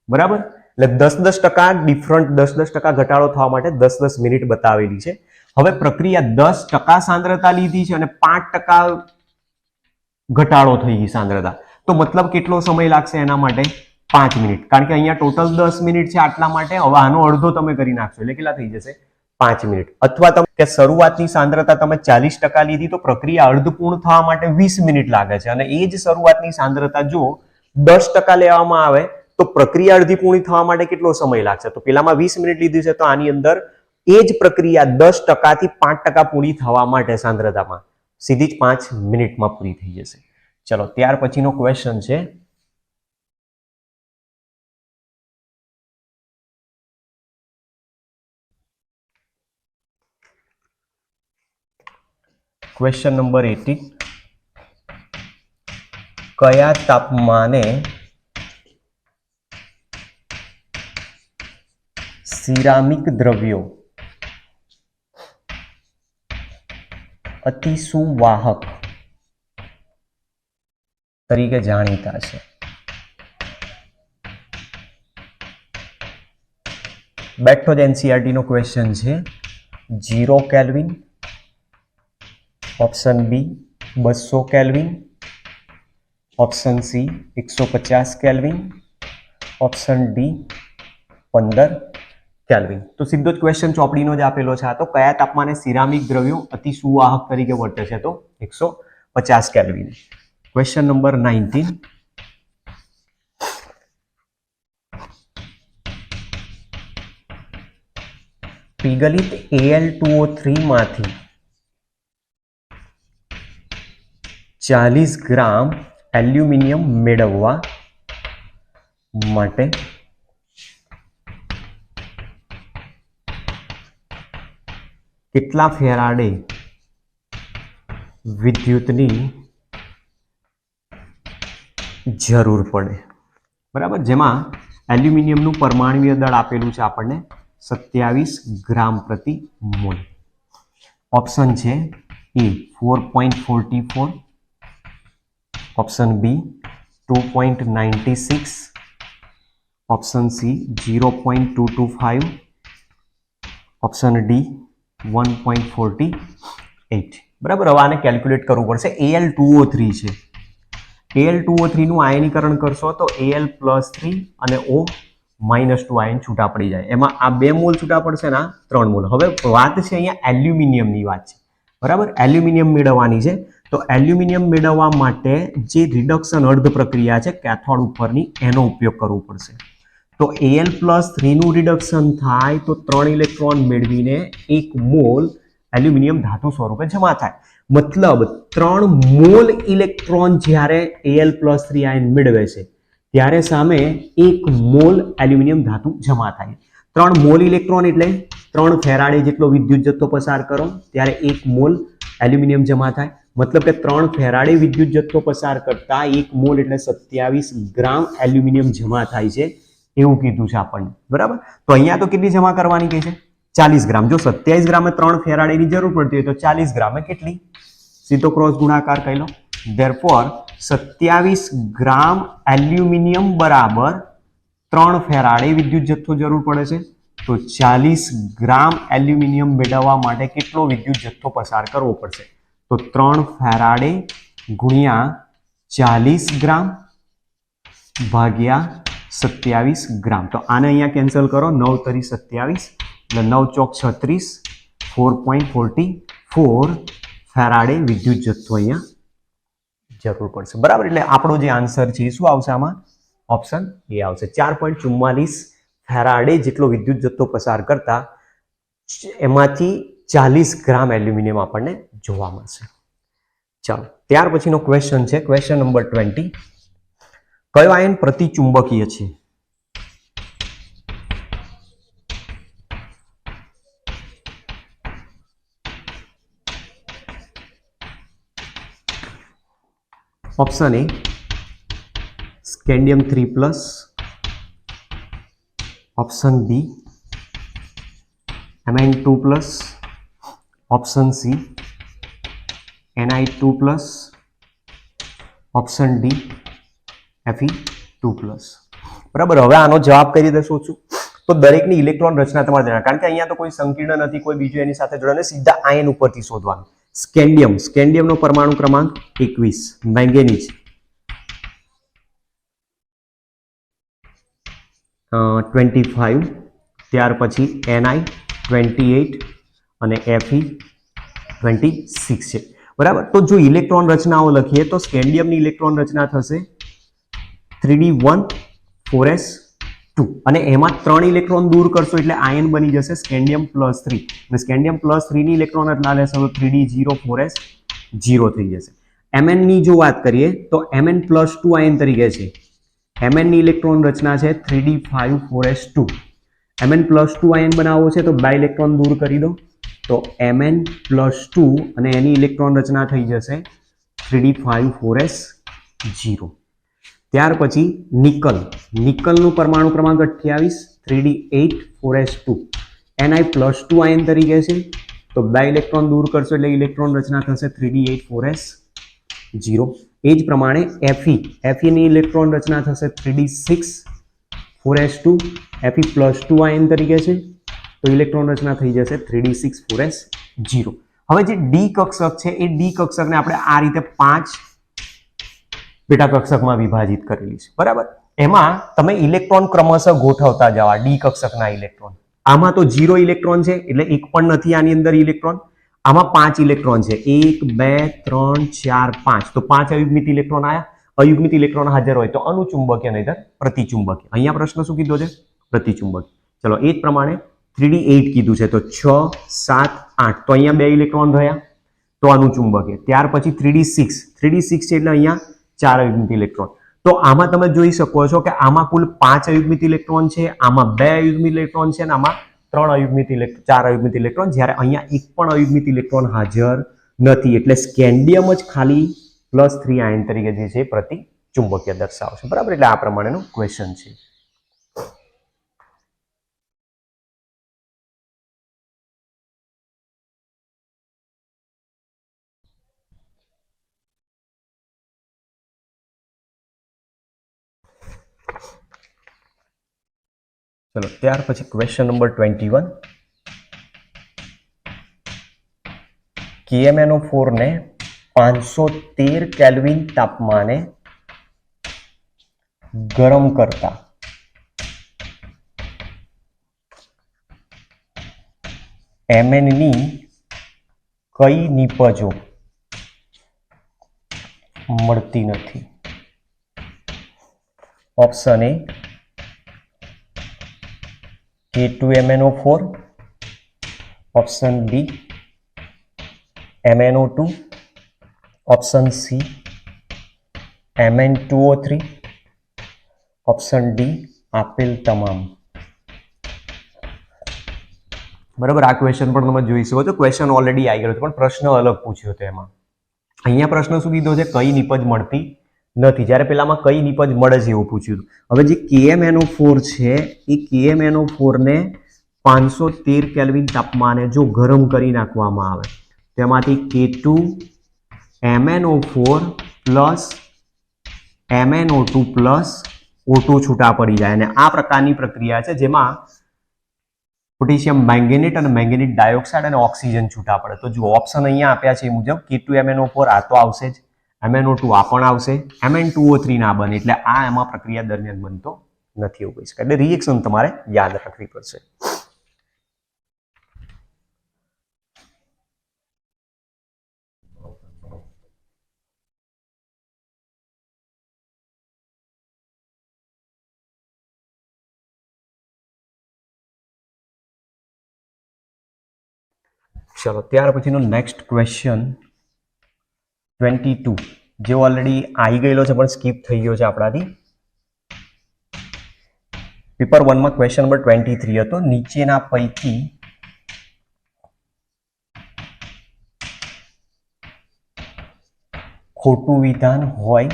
બરાબર. એટલે 10% ડિફરન્ટ, 10% ઘટાડો થવા માટે 10 મિનિટ બતાવેલી છે. હવે પ્રક્રિયા 10% સાંદ્રતા લીધી છે અને 5% ઘટાડો થઈ ગઈ સાંદ્રતા, તો મતલબ કેટલો સમય લાગશે એના માટે? 5 મિનિટ. કારણ કે અહીંયા ટોટલ 10 મિનિટ છે આટલા માટે. હવે આનો અડધો તમે કરી નાખશો એટલે કેટલા થઈ જશે? 5 મિનિટ. અથવા તમે કે શરૂઆતની સાંદ્રતા તમે 40% લીધી તો પ્રક્રિયા અર્ધ પૂર્ણ થવા માટે 20 મિનિટ લાગે છે, અને એ જ શરૂઆતની સાંદ્રતા જો 10% લેવામાં આવે તો પ્રક્રિયા અડધી પૂર્ણ થવા માટે કેટલો સમય લાગશે? તો પેલામાં 20 મિનિટ લીધી છે, તો આની અંદર એ જ પ્રક્રિયા 10% થી 5% પૂરી થવા માટે સાંદ્રતામાં સીધી જ 5 મિનિટમાં પૂરી થઈ જશે. ચલો, ત્યાર પછીનો ક્વેશ્ચન છે, ક્વેશ્ચન નંબર 18. કયા તાપમાને સિરામિક દ્રવ્યો અતિ સુવાહક તરીકે જાણીતા છે? બેઠો જ એનસીઈઆરટી નો ક્વેશ્ચન છે. 0 kelvin, option B 200 kelvin, option C 150 kelvin, option D 15 kelvin. તો સીધો જ ક્વેશ્ચન ચોપડીનો જ આપેલો છે. આ તો કયા તાપમાને સિરામિક દ્રવ્યો અતિ સુવાહક તરીકે વર્તે છે? તો 150 કેલ્વિન. Question number 19. પીગલિત Al2O3 માંથી 40 ગ્રામ એલ્યુમિનિયમ મેળવવા માટે કેટલા ફેરાડે વિદ્યુતની જરૂર પડે? બરાબર. જેમાં એલ્યુમિનિયમનું પરમાણુય દળ આપેલું છે આપણને 27 ગ્રામ પ્રતિ મોલ. ઓપ્શન છે A 4.44, option B 2.96, option C 0.225, option D 1.48. બરાબર. હવે આને કેલ્ક્યુલેટ કરવું પડશે. Al2O3 છે. Al2O3 નું આયનીકરણ કરશો તો Al+3 અને O-2 આયન છૂટા પડી જાય. એમાં આ 2 મોલ છૂટા પડશે ને આ 3 મોલ. હવે વાત છે અહીંયા એલ્યુમિનિયમની વાત છે, બરાબર. એલ્યુમિનિયમ મેળવવાની છે. તો એલ્યુમિનિયમ મેળવવા માટે જે રિડક્શન અર્ધ પ્રક્રિયા છે કેથોડ ઉપરની, એનો ઉપયોગ કરવો પડશે. તો Al+3 નું રિડક્શન થાય તો 3 ઇલેક્ટ્રોન મેળવીને 1 મોલ એલ્યુમિનિયમ ધાતુ સ્વરૂપે જમા થાય. મતલબ 3 મોલ ઇલેક્ટ્રોન જ્યારે Al+3 આયન મેળવે છે ત્યારે સામે 1 મોલ એલ્યુમિનિયમ ધાતુ જમા થાય. 3 મોલ ઇલેક્ટ્રોન એટલે 3 ફેરાડે જેટલો વિદ્યુત જથ્થો પસાર કરો ત્યારે 1 મોલ એલ્યુમિનિયમ જમા થાય. મતલબ કે 3 ફેરાડે વિદ્યુત જથ્થો પસાર કરતા 1 મોલ એટલે 27 ગ્રામ એલ્યુમિનિયમ જમા થાય છે એવું કીધું છે આપણને, બરાબર. તો અહીંયા તો કેટલી જમા કરવાની કહે છે? 40 ગ્રામ. જો 27 ગ્રામે 3 ફેરાડેની જરૂર પડતી હોય તો 40 ગ્રામે કેટલી? સીધો ક્રોસ ગુણાકાર કરી લો. ધેરફોર 27 ગ્રામ એલ્યુમિનિયમ બરાબર 3 ફેરાડે વિદ્યુત જથ્થો જરૂર પડે છે. તો 40 ગ્રામ એલ્યુમિનિયમ મેળવવા માટે કેટલો વિદ્યુત જથ્થો પસાર કરવો પડશે? તો 3 ફેરાડે ગુણ્યા 40 ગ્રામ ભાગ્યા 27 ગ્રામ. તો આને અહીંયા કેન્સલ કરો. 9 તરી 27 એટલે 9 ચોક 36, 4.44 ફેરાડે વિદ્યુત જથ્થો અહીંયા જરૂર પડશે, બરાબર. એટલે આપણો જે આન્સર છે શું આવશે આમાં? ઓપ્શન એ આવશે. 4.44 ફેરાડે જેટલો વિદ્યુત જથ્થો પસાર કરતા એમાંથી 40 ગ્રામ એલ્યુમિનિયમ આપણને જોવા મળશે. ચાલો, ત્યાર પછીનો ક્વેશ્ચન છે ક્વેશ્ચન નંબર 20. કયો આયન પ્રતિચુંબકીય છે? Option A scandium 3+, option B Mn2+, option C Ni2+, option D Fe2+. બરાબર, હવે આનો જવાબ કઈ રીતે શોધશું? તો દરેકની ઇલેક્ટ્રોન રચના તમારે જાણવાની, કારણ કે અહીંયા તો કોઈ સંકીર્ણ નથી, કોઈ બીજું એની સાથે જોડાને, સીધા આયન ઉપરથી શોધવાનું. સ્કેન્ડિયમનો પરમાણુ ક્રમાંક 21, મેંગેનીઝ 25, ત્યાર પછી Ni 28 અને Fe 26 છે. બરાબર, તો જો ઇલેક્ટ્રોન રચનાઓ લખીએ તો સ્કેન્ડિયમની ઇલેક્ટ્રોન રચના થશે 3d1 4s2 અને એમાં 3 ઇલેક્ટ્રોન દૂર કરશો એટલે આયન બની જશે સ્કેન્ડિયમ +3 અને સ્કેન્ડિયમ +3 ની ઇલેક્ટ્રોન રચના લેશો તો 3d0 4s0 થઈ જશે. Mn ની જો વાત કરીએ તો Mn+2 આયન તરીકે છે. Mn ની ઇલેક્ટ્રોન રચના છે 3d5 4s2. Mn+2 આયન બનાવવો છે તો 2 ઇલેક્ટ્રોન દૂર કરી દો તો Mn+2 અને એની ઇલેક્ટ્રોન રચના થઈ જશે 3d5 4s0. ત્યાર પછી નિકલનું પરમાણુ ક્રમાંક 28, 3d8 4s2. Ni+2 આયન તરીકે છે તો 2 ઇલેક્ટ્રોન દૂર કરશો એટલે ઇલેક્ટ્રોન રચના થશે 3d8 4s0. એ જ પ્રમાણે Fe ની ઇલેક્ટ્રોન રચના થશે 3d6 4s2. Fe+2 આયન તરીકે છે તો ઇલેક્ટ્રોન રચના થઈ જશે 3d6 4s0. હવે જે ડી કક્ષક છે એ ડી કક્ષકને આપણે આ રીતે 5 પેટા કક્ષકમાં વિભાજિત કરેલી છે. બરાબર, એમાં તમે ઇલેક્ટ્રોન ક્રમશઃ ગોઠવતા જવા ડી કક્ષકના ઇલેક્ટ્રોન. આમાં તો 0 ઇલેક્ટ્રોન છે એટલે એક પણ નથી આની અંદર ઇલેક્ટ્રોન. આમાં 5 ઇલેક્ટ્રોન છે, 1 2 3 4 5, તો 5 અયુગ્મિત ઇલેક્ટ્રોન આયા. અયુગ્મિત ઇલેક્ટ્રોન હાજર હોય તો અનુચુંબકીય નહીતર પ્રતિચુંબકીય. અહીંયા પ્રશ્ન શું કીધો છે? પ્રતિચુંબકીય. ચલો, એ જ પ્રમાણે 3d8 કીધું છે તો 6 7 8, તો અહીંયા 2 ઇલેક્ટ્રોન રહ્યા તો અનુચુંબકીય. ત્યાર પછી 3d6 છે એટલે અહીંયા 4 અયુગ્મિત ઇલેક્ટ્રોન. તો આમાં તમે જોઈ શકો છો કે આમાં કુલ 5 અયુગ્મિત ઇલેક્ટ્રોન છે, આમાં 2 અયુગ્મિત ઇલેક્ટ્રોન છે અને આમાં 4 અયુગ્મિત ઇલેક્ટ્રોન, જ્યારે અહીંયા એક પણ અયુગ્મિત ઇલેક્ટ્રોન હાજર નથી. એટલે સ્કેન્ડિયમ જ ખાલી +3 આયન તરીકે જે છે પ્રતિચુંબકીય દર્શાવશે. બરાબર, એટલે આ પ્રમાણેનો ક્વેશ્ચન છે. ચલો, ત્યાર પછી ક્વેશ્ચન નંબર 21. KMnO4 ને 513 કેલ્વિન તાપમાને ગરમ કરતા Mn ની કઈ નિપજો મળતી નથી? Option A K2MnO4, option B MnO2, option C Mn2O3, option D આપેલ તમામ. બરાબર, આ ક્વેશ્ચન પણ તમે જોઈ શકો છો. ક્વેશ્ચન ઓલરેડી આવી ગયો છે પણ પ્રશ્ન અલગ પૂછ્યો હતો. એમાં અહીંયા પ્રશ્ન શું કીધો છે? કઈ નિપજ મળતી નથી, જ્યારે પેલામાં કઈ નિપજ મળે છે એવું પૂછ્યું હતું. હવે જે KMnO4 છે એ KMnO4 ને 513 કેલ્વિન તાપમાને જો ગરમ કરી નાખવામાં આવે તેમાંથી K2MnO4 plus MnO2 plus O2 છૂટા પડી જાય અને આ પ્રકારની પ્રક્રિયા છે જેમાં પોટેશિયમ મેંગેનેટ અને મેંગેનીટ ડાયોક્સાઇડ અને ઓક્સિજન છૂટા પડે. તો જો ઓપ્શન અહીંયા આપ્યા છે એ મુજબ K2MnO4 આ તો આવશે જ, MnO2 આ પણ આવશે, Mn2O3 ના બને એટલે આ એમાં પ્રક્રિયા દરમિયાન બનતો નથી એવું કહી શકાય. એટલે રિએક્શન તમારે યાદ રાખવી પડશે. ચલો ત્યાર પછીનો નેક્સ્ટ ક્વેશ્ચન 22 જે ઓલરેડી આવી ગયેલો છે પણ સ્કીપ થઈ ગયો છે આપણાથી. પેપર 1 માં ક્વેશ્ચન નંબર 23 હતો. નીચેના પૈકી ખોટું વિધાન હોય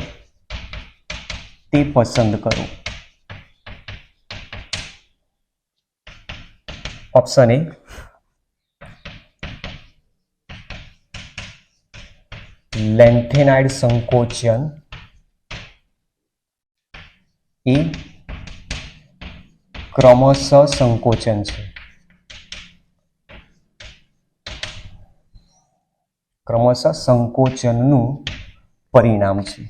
તે પસંદ કરો. ઓપ્શન એ લેન્થેનાઇડ સંકોચન એ ક્રમશઃ સંકોચન છે. ક્રમશઃ સંકોચનનું પરિણામ છે.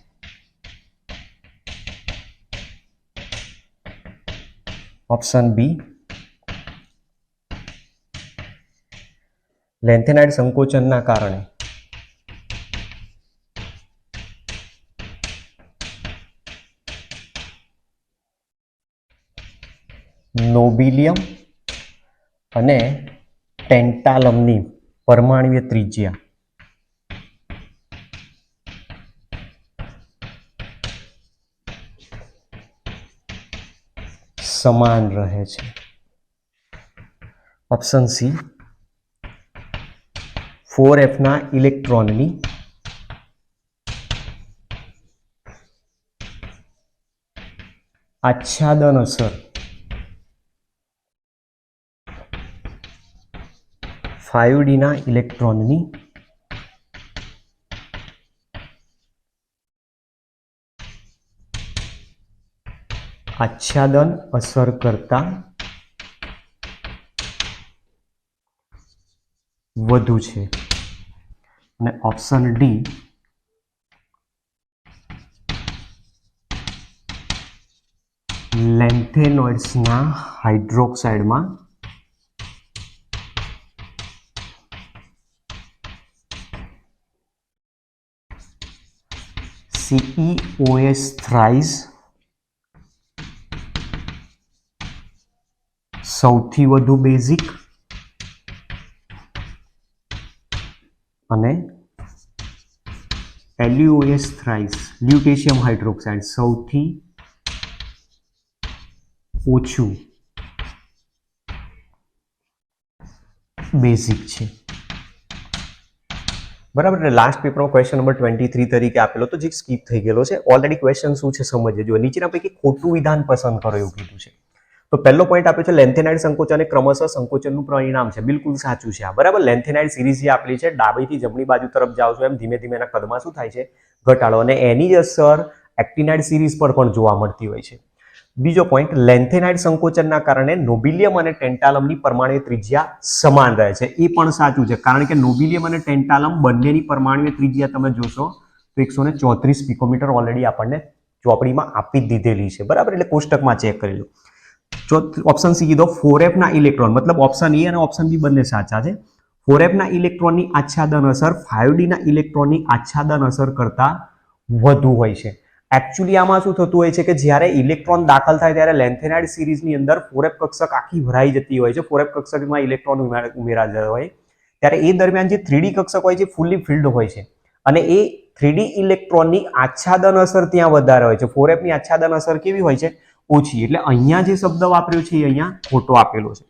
ઓપ્શન બી લેન્થેનાઇડ સંકોચનના કારણે નોબિલિયમ અને ટેન્ટાલમની પરમાણુય ત્રિજ્યા સમાન રહે છે. ઓપ્શન સી 4f ના ઇલેક્ટ્રોનની આચ્છાદન અસર 5d ના ઇલેક્ટ્રોનની આચ્છાદન અસર કરતા વધુ છે. અને ઓપ્શન ડી લેન્થેનોઇડ્સના હાઇડ્રોક્સાઇડમાં CeOH થ્રાઇસ સૌથી વધુ બેઝિક અને LuOH થ્રાઇસ લ્યુટેશિયમ હાઇડ્રોક્સાઇડ સૌથી ઓછું બેઝિક છે. બરાબર. એટલે લાસ્ટ પેપરમાં ક્વેશ્ચન નંબર 23 તરીકે આપેલો તો જે સ્કીપ થઈ ગયેલો છે. ઓલરેડી ક્વેશ્ચન શું છે સમજીએ. જો નીચેના પૈકી ખોટું વિધાન પસંદ કરો એવું કીધું છે. તો પહેલો પોઈન્ટ આપ્યો છે લેન્થેનાઇડ સંકોચન એ ક્રમશઃ સંકોચનનું પરિણામ છે. બિલકુલ સાચું છે આ. બરાબર. લેન્થેનાઇડ સિરીઝ જે આપેલી છે ડાબીથી જમણી બાજુ તરફ જાઓ છો એમ ધીમે ધીમે એના કદમાં શું થાય છે ઘટાડો, અને એની જ અસર એક્ટિનાઇડ સિરીઝ પર પણ જોવા મળતી હોય છે. બીજો પોઈન્ટ લેન્થેનાઇડ સંકોચનના કારણે નોબિલિયમ અને ટેન્ટાલમની પરમાણુય ત્રિજ્યા સમાન રહે છે. એ પણ સાચું છે કારણ કે નોબિલિયમ અને ટેન્ટાલમ બંનેની પરમાણુય ત્રિજ્યા તમે જોશો તો 134 પિકોમીટર ઓલરેડી આપણને ચોપડીમાં આપી જ દીધેલી છે. બરાબર. એટલે કોષ્ટકમાં ચેક કરી લો. ઓપ્શન સી કીધો 4f ના ઇલેક્ટ્રોન, મતલબ ઓપ્શન એ અને ઓપ્શન બી બંને સાચા છે. 4f ના ઇલેક્ટ્રોનની આચ્છાદન અસર 5d ના ઇલેક્ટ્રોનની આચ્છાદન અસર કરતા વધુ હોય છે. એકચ્યુઅલી આમાં શું થતું હોય છે કે જ્યારે ઇલેક્ટ્રોન દાખલ થાય ત્યારે લેન્થેનાઇડ સિરીઝની અંદર 4f કક્ષક આખી ભરાઈ જતી હોય છે. 4f કક્ષકમાં ઇલેક્ટ્રોન ઉમેરા હોય ત્યારે એ દરમિયાન જે 3d કક્ષક હોય છે ફૂલી ફિલ્ડ હોય છે અને એ 3d ઇલેક્ટ્રોનની આચ્છાદન અસર ત્યાં વધારે હોય છે. 4f ની આચ્છાદન અસર કેવી હોય છે? ઓછી. એટલે અહીંયા જે શબ્દ વાપર્યો છે એ અહીંયા ખોટો આપેલો છે.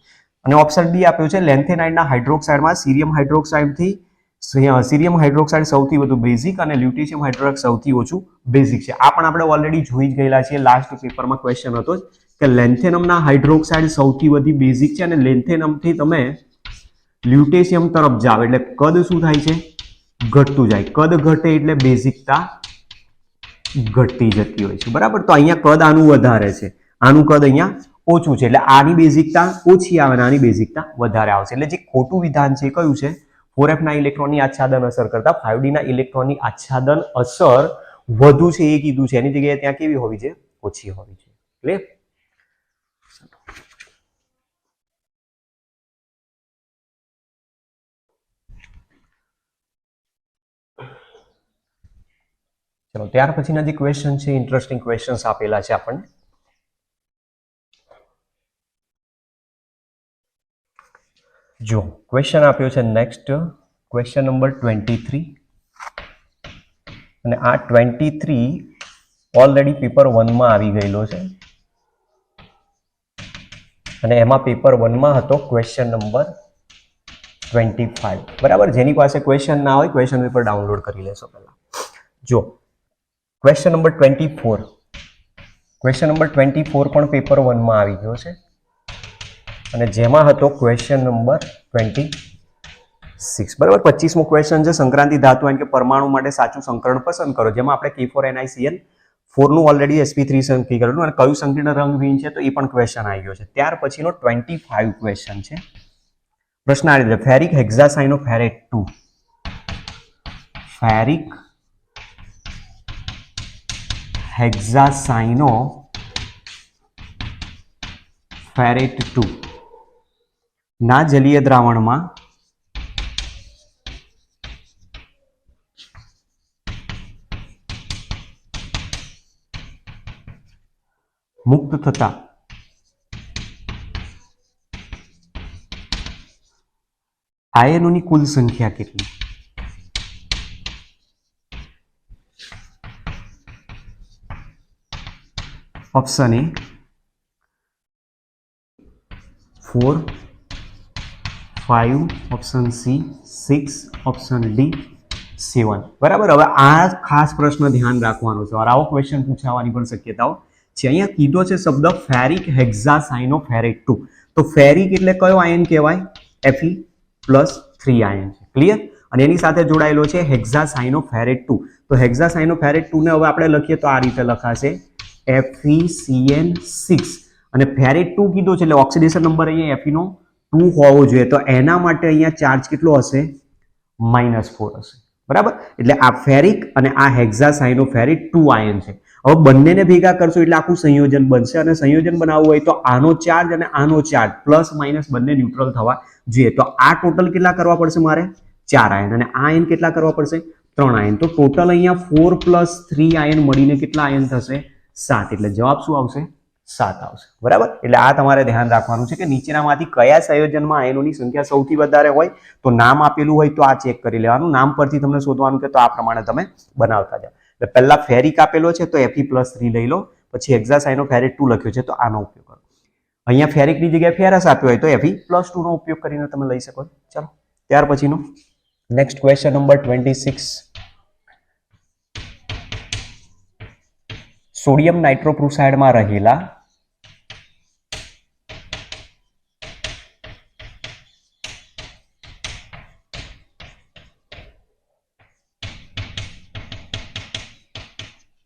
અને ઓપ્શન ડી આપ્યો છે લેન્થેનાઇડના હાઇડ્રોક્સાઇડમાં સીરિયમ હાઇડ્રોક્સાઇડ સૌથી વધુ બેઝિક અને લ્યુટેશિયમ હાઇડ્રોક્સાઇડ સૌથી ઓછું બેઝિક છે. આ પણ આપણે ઓલરેડી જોઈ જ ગયેલા છીએ. લાસ્ટ પેપરમાં ક્વેશ્ચન હતો કે લેન્થેનમના હાઇડ્રોક્સાઇડ સૌથી વધુ બેઝિક છે અને લેન્થેનમથી તમે લ્યુટેશિયમ તરફ જાઓ એટલે કદ શું થાય છે? ઘટતું જાય. કદ ઘટે એટલે બેઝિકતા ઘટતી જતી હોય છે. બરાબર. તો અહીંયા કદ આનું વધારે છે, આનું કદ અહીંયા ઓછું છે એટલે આની બેઝિકતા ઓછી આવે અને આની બેઝિકતા વધારે આવશે. એટલે જે ખોટું વિધાન છે કયું છે? 4f ના ઇલેક્ટ્રોનની આચ્છાદન અસર કરતા 5d ના ઇલેક્ટ્રોનની આચ્છાદન અસર વધુ છે એ કીધું છે. એની જગ્યાએ ત્યાં કેવી હોવી છે? ઓછી હોવી છે. ક્લિયર? ચલો ત્યાર પછીના જે ક્વેશ્ચન છે ઇન્ટરેસ્ટિંગ ક્વેશ્ચન્સ આપેલા છે આપણને. જો ક્વેશ્ચન આપ્યો છે નેક્સ્ટ ક્વેશ્ચન નંબર 23 અને આ 23 ઓલરેડી પેપર 1 માં આવી ગયેલો છે અને એમાં પેપર 1 માં હતો ક્વેશ્ચન નંબર 25 બરાબર. જેની પાસે ક્વેશ્ચન ના હોય ક્વેશ્ચન પેપર ડાઉનલોડ કરી લેશો પહેલા. જો ક્વેશ્ચન નંબર 24 ક્વેશ્ચન નંબર 24 પણ પેપર 1 માં આવી ગયો છે અને જેમાં હતો ક્વેશ્ચન નંબર 26 બરાબર. 25મો ક્વેશ્ચન છે સંક્રાંતિ ધાતુ કે પરમાણુ માટે સાચું સંકરણ પસંદ કરો, જેમાં આપણે K4NiCl4 નું ઓલરેડી sp3 નક્કી કરેલું અને કયું સંકીર્ણ રંગહીન છે તો એ પણ ક્વેશ્ચન આવી ગયો છે. ત્યાર પછીનો 25 ક્વેશ્ચન છે. પ્રશ્ન આ રીતે, ફેરિક હેક્ઝાસાયનોફેરેટ 2 ફેરિક હેક્ઝાસાયનોફેરેટ 2 ના જલીય દ્રાવણમાં મુક્ત થતા આયનોની કુલ સંખ્યા કેટલી? Option A 4, 5, option C 6, option D 7 બરાબર. હવે આ ખાસ પ્રશ્ન ધ્યાન રાખવાનો છે और આવો ક્વેશ્ચન પૂછાવાની પણ શક્યતાઓ છે. અહીંયા કીધો છે શબ્દ ફેરિક હેક્ઝાસાયનોફેરેટ 2 તો ફેરિક એટલે કયો આયન કહેવાય? Fe+3 આયન છે. ક્લિયર? અને એની સાથે જોડાયેલો છે હેક્ઝાસાયનોફેરેટ 2 તો હેક્ઝાસાયનોફેરેટ 2 ને હવે આપણે લખીએ તો આ રીતે લખાશે FeCN6 અને ફેરેટ 2 કીધો છે એટલે ઓક્સિડેશન નંબર અહીંયા Fe નો 2 હોવો જોઈએ તો એના માટે અહીંયા ચાર્જ કેટલો હશે? -4 હશે બરાબર. એટલે આ ફેરિક અને આ હેક્ઝાસાયનોફેરેટ 2 આયન છે. હવે બંનેને ભેગા કરશો એટલે આખું સંયોજન બનશે અને સંયોજન બનાવવું હોય તો આનો ચાર્જ અને આનો ચાર્જ પ્લસ માઇનસ બંને ન્યુટ્રલ થવા જોઈએ. તો આ ટોટલ કેટલા કરવા પડશે મારે? 4 આયન અને આ આયન કેટલા કરવા પડશે? 3 આયન. તો ટોટલ અહીંયા 4 + 3 આયન મળીને કેટલા આયન થશે? 7. એટલે જવાબ શું આવશે? 7 આવશે બરાબર. એટલે આ તમારે ધ્યાન રાખવાનું છે કે નીચેનામાંથી કયા સંયોજનમાં આયનોની સંખ્યા સૌથી વધારે હોય તો નામ આપેલું હોય તો આ ચેક કરી લેવાનું. નામ પરથી તમને શોધવાનું કે તો આ પ્રમાણે તમે બનાવતા જાઓ. એટલે પહેલા ફેરિક આપેલો છે તો Fe+3 લઈ લો, પછી હેક્ઝાસાયનોફેરેટ 2 લખ્યો છે તો આનો ઉપયોગ કરો. અહીંયા ફેરિકની જગ્યાએ ફેરસ આપ્યો હોય તો Fe+2 નો ઉપયોગ કરીને તમે લઈ શકો. ચાલો ત્યાર પછીનો નેક્સ્ટ ક્વેશ્ચન નંબર 26 સોડિયમ નાઇટ્રોક્લોરાઇડમાં રહેલા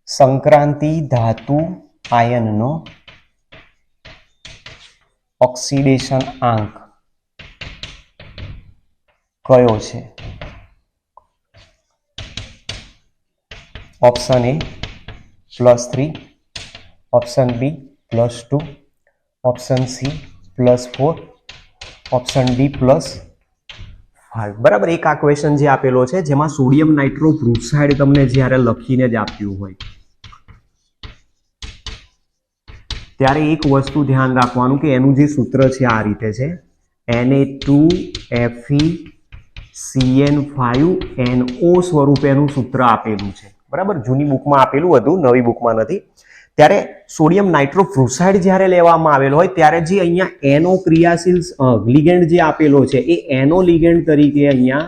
સંક્રાંતિ ધાતુ આયનનો ઓક્સિડેશન આંક કયો છે? Option A +3, option B +2, option C +4, option D +5 બરાબર. એક આ ક્વેશ્ચન જે આપેલો છે જેમાં સોડિયમ નાઇટ્રોક્લોરાઇડ તમને જ્યારે લખીને જ આપ્યું હોય ત્યારે એક વસ્તુ ધ્યાન રાખવાનું કે એનું જે સૂત્ર છે આ રીતે છે Na2FeCN5NO સ્વરૂપે એનું સૂત્ર આપેલું છે બરાબર. જૂની બુકમાં આપેલું હતું, નવી બુકમાં નથી. ત્યારે સોડિયમ નાઇટ્રોક્લોરાઇડ જ્યારે લેવામાં આવેલો હોય ત્યારે જે અહીંયા એનો ક્રિયાશીલ લિગેન્ડ જે આપેલો છે એ એનો લિગેન્ડ તરીકે અહીંયા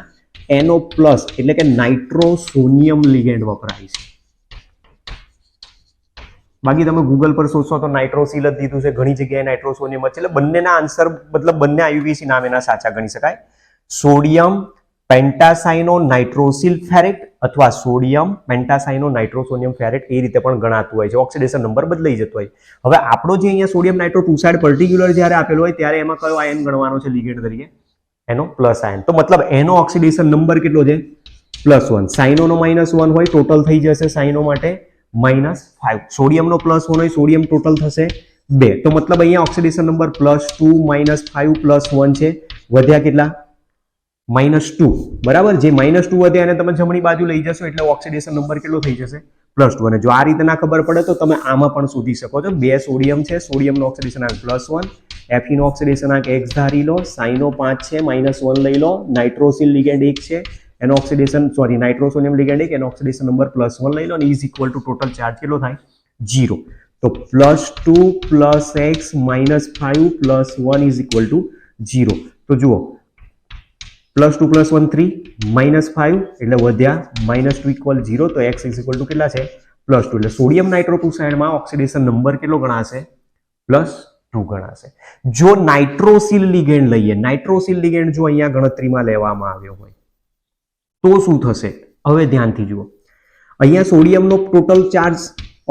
NO+ એટલે કે નાઇટ્રોસોનિયમ લિગેન્ડ વપરાય છે. બાકી તમે ગૂગલ પર શોધશો તો નાઇટ્રોસિલ જ દીધું છે, ઘણી જગ્યાએ નાઇટ્રોસોનિયમ છે. એટલે બંનેના આન્સર મતલબ બંને IUPAC નામ એના સાચા ગણી શકાય. સોડિયમ પેન્ટાસાઇનો નાઇટ્રોસિલ ફેરેટ અથવા સોડિયમ પેન્ટાસાઇનો નાઇટ્રોસોનિયમ ફેરેટ એ રીતે પણ ગણાતું હોય છે. ઓક્સિડેશન નંબર બદલાઈ જતો હોય. હવે આપણો જે અહીંયા સોડિયમ નાઇટ્રોક્લોરાઇડ પર્ટિક્યુલર જ્યારે આપેલો હોય ત્યારે એમાં કયો આયન ગણવાનો છે લિગેન્ડ તરીકે? એનો પ્લસ આયન. તો મતલબ એનો ઓક્સિડેશન નંબર કેટલો છે? +1. સાઇનોનો -1 હોય ટોટલ થઈ જશે સાઇનો માટે -5. સોડિયમનો +1 હોય સોડિયમ ટોટલ થશે 2. તો મતલબ અહીંયા ઓક્સિડેશન નંબર +2 -5 +1 છે. વધ્યા કેટલા? -2 બરાબર. જે -2 વધે અને તમે જમણી બાજુ લઈ જશો એટલે ઓક્સિડેશન નંબર કેટલો થઈ જશે? +2. અને જો આ રીતે ના ખબર પડે તો તમે આમાં પણ શોધી શકો છો. 2 સોડિયમ છે, સોડિયમનો ઓક્સિડેશન +1 Fe નો ઓક્સિડેશન આંક x ધારી લો, સાઇનો 5 છે, -1 લઈ લો, નાઇટ્રોસિલ લિગેન્ડ 1 છે, એનો ઓક્સિડેશન સોરી નાઇટ્રોસોનિયમ લિગેન્ડ 1, એનો ઓક્સિડેશન નંબર +1 લઈ લો અને is equal two total charge કેટલો થાય 0. તો +2 + x - 5 + 1 ઇઝ ઇક્વલ ટુ 0. તો જુઓ +2 + 1 3 -5 એટલે વધ્યા -2 = 0. તો x ઇઝ ઇક્વલ ટુ કેટલા છે +2. એટલે સોડિયમ નાઇટ્રોક્લોરાઇડમાં ઓક્સિડેશન નંબર કેટલો ગણાશે +2 ગણાશે. જો નાઇટ્રોસિલ લિગેન્ડ લઈએ, નાઇટ્રોસિલ લિગેન્ડ જો અહીંયા ગણતરીમાં લેવામાં આવ્યો હોય તો શું થશે? હવે ધ્યાનથી જુઓ, અહીંયા સોડિયમનો ટોટલ ચાર્જ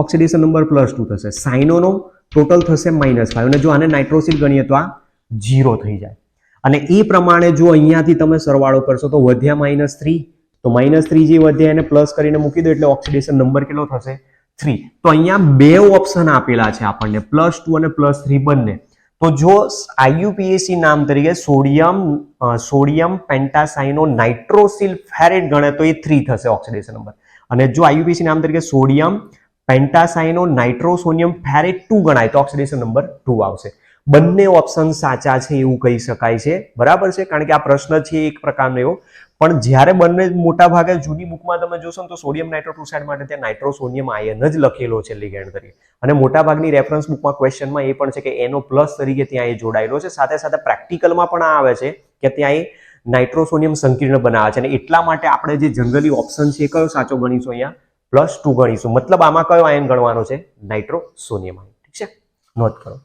ઓક્સિડેશન નંબર +2 થશે, સાઇનોનો ટોટલ થશે -5 અને જો આને નાઇટ્રોસિલ ગણીએ તો આ 0 થઈ જાય. અને એ પ્રમાણે જો અહીંયાથી તમે સરવાળો કરશો તો વધ્યા -3, તો -3 જે વધ્યા એને પ્લસ કરીને મૂકી દો એટલે ઓક્સિડેશન નંબર કેટલો થશે 3. તો અહીંયા બે ઓપ્શન આપેલા છે આપણને, +2 અને +3 બંને. તો જો IUPAC નામ તરીકે સોડિયમ પેન્ટાસાઇનો નાઇટ્રોસિલ ફેરેટ ગણે તો એ 3 થશે ઓક્સિડેશન નંબર, અને જો IUPAC નામ તરીકે સોડિયમ પેન્ટાસાઇનો નાઇટ્રોસોનિયમ ફેરેટ 2 ગણાય તો ઓક્સિડેશન નંબર 2 આવશે. બંને ઓપ્શન સાચા છે એવું કહી શકાય છે, બરાબર છે, કારણ કે આ પ્રશ્ન છે એક પ્રકારનો એવો. પણ જ્યારે બંને મોટા ભાગે જૂની બુકમાં તમે જોશો ને તો સોડિયમ નાઇટ્રોક્લોરાઇડ માટે ત્યાં નાઇટ્રોસોનિયમ આયન જ લખેલો છે લિગેન્ડ તરીકે, અને મોટા ભાગની રેફરન્સ બુકમાં ક્વેશ્ચનમાં એ પણ છે કે એનો પ્લસ તરીકે ત્યાં એ જોડાયેલો છે. સાથે સાથે પ્રેક્ટિકલમાં પણ આ આવે છે કે ત્યાં એ નાઇટ્રોસોનિયમ સંકીર્ણ બનાવે છે, અને એટલા માટે આપણે જે જનરલી ઓપ્શન છે કયો સાચો ગણીશું? અહીંયા +2 ગણીશું. મતલબ આમાં કયો આયન ગણવાનો છે? નાઇટ્રોસોનિયમ આયન. ઠીક છે, નોંધ કરો.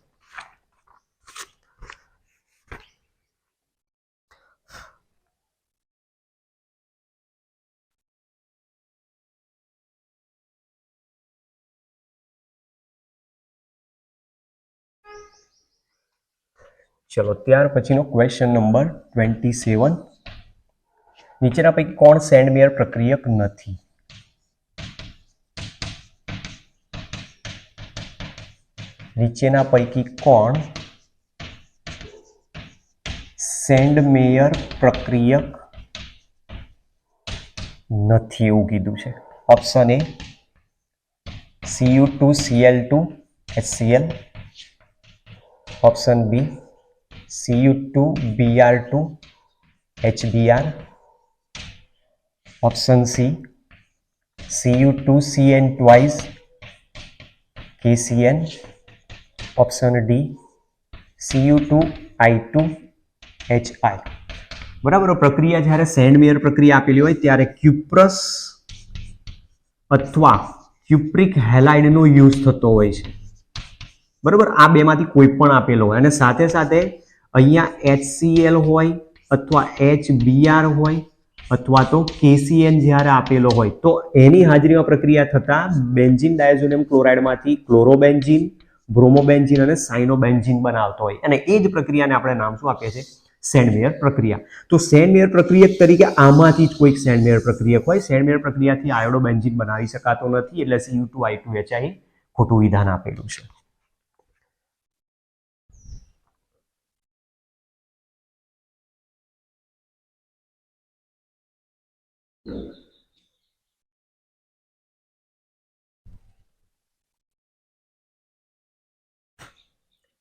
ચલો ત્યાર પછીનો ક્વેશ્ચન નંબર 27. નીચેના પૈકી કોણ સેન્ડમેયર પ્રક્રિયક નથી? નીચેના પૈકી કોણ સેન્ડમેયર પ્રક્રિયક નથી એવું કીધું છે. Option A Cu2Cl2 HCl, option B Cu2Br2 HBr, option C Cu2Cn twice KCN, option D Cu2I2 HI. બરાબર. પ્રક્રિયા જ્યારે સેન્ડમેયર પ્રક્રિયા આપેલી હોય ત્યારે ક્યુપ્રસ અથવા ક્યુપ્રિક હેલાઇડનો યુઝ થતો હોય છે, બરાબર. આ બેમાંથી કોઈ પણ આપેલો હોય અને સાથે સાથે અહીંયા HCl હોય અથવા HBr હોય અથવા તો KCN જ્યારે આપેલો હોય તો એની હાજરીમાં પ્રક્રિયા થતા બેન્ઝીન ડાયઝોનિયમ ક્લોરાઇડમાંથી ક્લોરોબેન્ઝીન, બ્રોમોબેન્ઝીન અને સાયનોબેન્ઝીન બનાવતો હોય, અને એ જ પ્રક્રિયાને આપણે નામ શું આપીએ છીએ? સેન્ડમેયર પ્રક્રિયા. તો સેન્ડમેયર પ્રક્રિયક તરીકે આમાંથી જ કોઈક સેન્ડમેયર પ્રક્રિયક હોય. સેન્ડમેયર પ્રક્રિયાથી આયોડોબેન્ઝીન બનાવી શકાતો નથી, એટલે Cu2I2 HI ખોટું વિધાન આપેલું છે.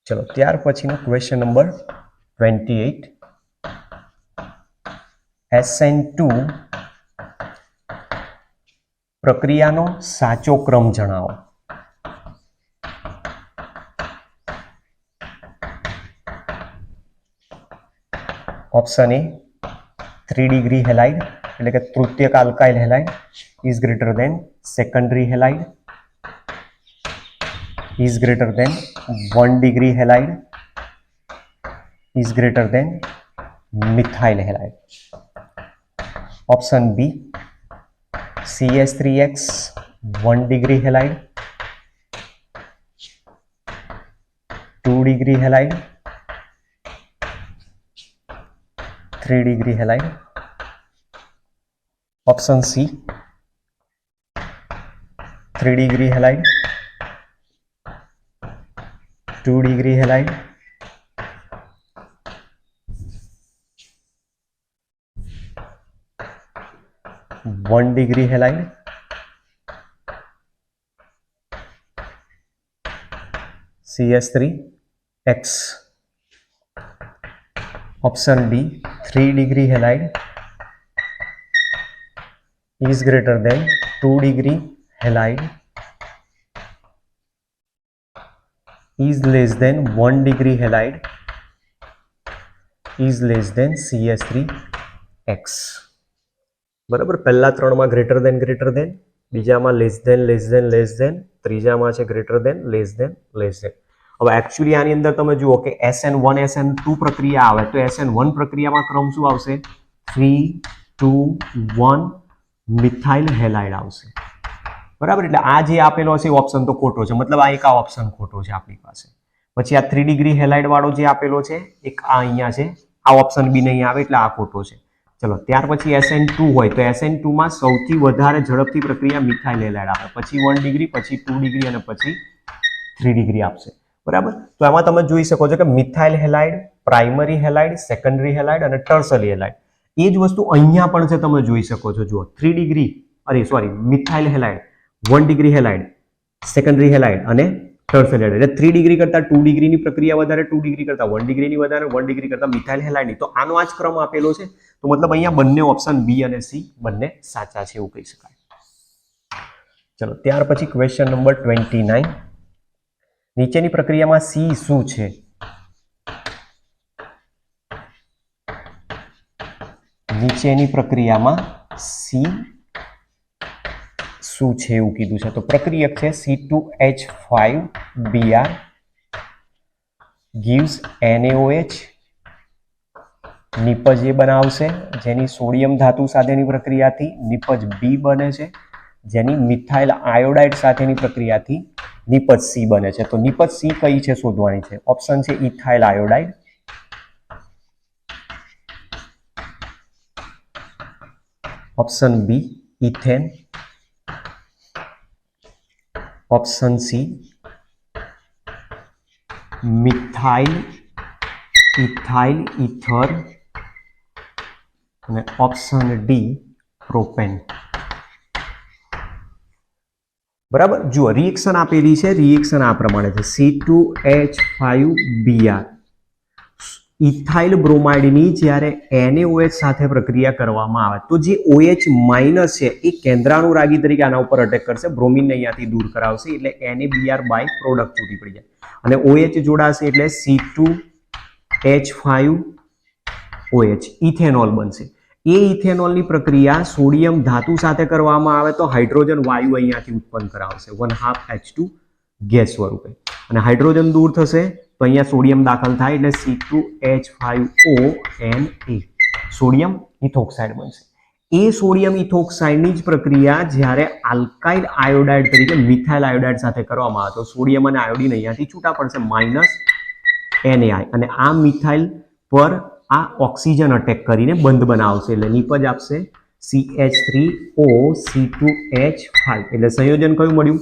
ચલો ત્યાર પછીનો ક્વેશ્ચન નંબર 28. SN2 પ્રક્રિયાનો સાચો ક્રમ જણાવો. ઓપ્શન એ 3 ડિગ્રી હેલાઇડ એટલે કે તૃતીયક alkyl halide is greater than secondary halide is greater than 1 degree halide is greater than methyl halide. Option B CH3X 1 degree halide, 2 degree halide, 3 degree halide. Option C 3 degree halide, 2 degree halide, 1 degree halide, CH3X. Option D 3 degree halide is greater than 2 degree halide is less than 1 degree halide is less than CS3X. બરાબર, પહેલા ત્રણમાં greater than, બીજામાં less than, ત્રીજામાં છે greater than, less than. હવે actually આની અંદર તમે જુઓ કે SN1 SN2 પ્રક્રિયા આવે તો SN1 પ્રક્રિયામાં ક્રમ શું આવશે? 3 2 1 મિથાઇલ હેલાઇડ આવશે. બરાબર, એટલે આ જે આપેલો છે ઓપ્શન તો ખોટો છે, મતલબ આ એક આ ઓપ્શન ખોટો છે આપણી પાસે. પછી આ 3 ડિગ્રી હેલાઇડ વાળો જે આપેલો છે એક આ અહીંયા છે, આ ઓપ્શન બી નહીં આવે એટલે આ ખોટો છે. ચલો ત્યાર પછી SN2 હોય તો SN2 માં સૌથી વધારે ઝડપથી પ્રક્રિયા મિથાઇલ હેલાઇડ આવે, પછી 1 ડિગ્રી, પછી 2 ડિગ્રી અને પછી 3 ડિગ્રી આપશે. બરાબર, તો આમાં તમે જોઈ શકો છો કે methyl halide, primary halide, secondary halide અને ટર્શરી હેલાઇડ એ જ વસ્તુ અહીંયા પણ છે, તમે જોઈ શકો છો. જુઓ 3 degree methyl halide, 1 degree halide, secondary halide અને ટર્શરી હેલાઇડ. એટલે 3 ડિગ્રી કરતા 2 ડિગ્રીની પ્રક્રિયા વધારે, 2 ડિગ્રી કરતા 1 ડિગ્રીની વધારે, 1 ડિગ્રી કરતા મિથાઇલ હેલાઇડની. તો આનો આ જ ક્રમ આપેલો છે, તો મતલબ અહીંયા બંને ઓપ્શન બી અને સી બંને સાચા છે એવું કહી શકાય. ચલો ત્યાર પછી ક્વેશ્ચન નંબર 29. નીચેની પ્રક્રિયામાં સી શું છે? નીચેની પ્રક્રિયામાં સી શું છે એવું કીધું છે. તો પ્રક્રિયક છે C2H5Br gives NaOH. નિપજ એ બનાવશે જેની સોડિયમ ધાતુ સાથેની પ્રક્રિયાથી નિપજ બી બને છે, જેની મિથાઇલ આયોડાઇડ સાથેની પ્રક્રિયાથી નિપજ સી બને છે. તો નિપજ સી કઈ છે શોધવાની છે. ઓપ્શન છે ethyl iodide, option B ethane, option C methyl ethyl ether અને ઓપ્શન ડી પ્રોપેન. બરાબર, જુઓ રિએક્શન આપેલી છે, રિએક્શન આ પ્રમાણે છે C2H5Br ઇથાઇલ બ્રોમાઇડની જ્યારે NaOH સાથે પ્રક્રિયા કરવામાં આવે તો જે OH માઇનસ છે એ કેન્દ્રાનુરાગી તરીકે આના ઉપર અટેક કરશે, બ્રોમિનને અહીંયાથી દૂર કરાવશે એટલે NaBr બાય પ્રોડક્ટ છૂટી પડી જાય અને OH જોડાશે એટલે C2H5OH ઇથેનોલ બનશે. એ ઇથેનોલની પ્રક્રિયા સોડિયમ ધાતુ સાથે કરવામાં આવે તો હાઇડ્રોજન વાયુ અહીંયાથી ઉત્પન્ન કરાવશે 1/2H2 ગેસ સ્વરૂપે અને હાઇડ્રોજન દૂર થશે તો અહીંયા સોડિયમ દાખલ થાય એટલે C2H5ONa સોડિયમ ઇથોક્સાઇડ બનશે. એ સોડિયમ ઇથોક્સાઇડની જ પ્રક્રિયા જ્યારે આલ્કાઇલ આયોડાઇડ તરીકે મિથાઇલ આયોડાઇડ સાથે કરવામાં આવે તો સોડિયમ અને આયોડિન અહીંયાથી છૂટા પડશે -NaI અને આ મિથાઇલ પર આ ઓક્સિજન અટેક કરીને બંધ બનાવશે એટલે નિપજ આપશે CH3O C2H5 એટલે સંયોજન કયું મળ્યું?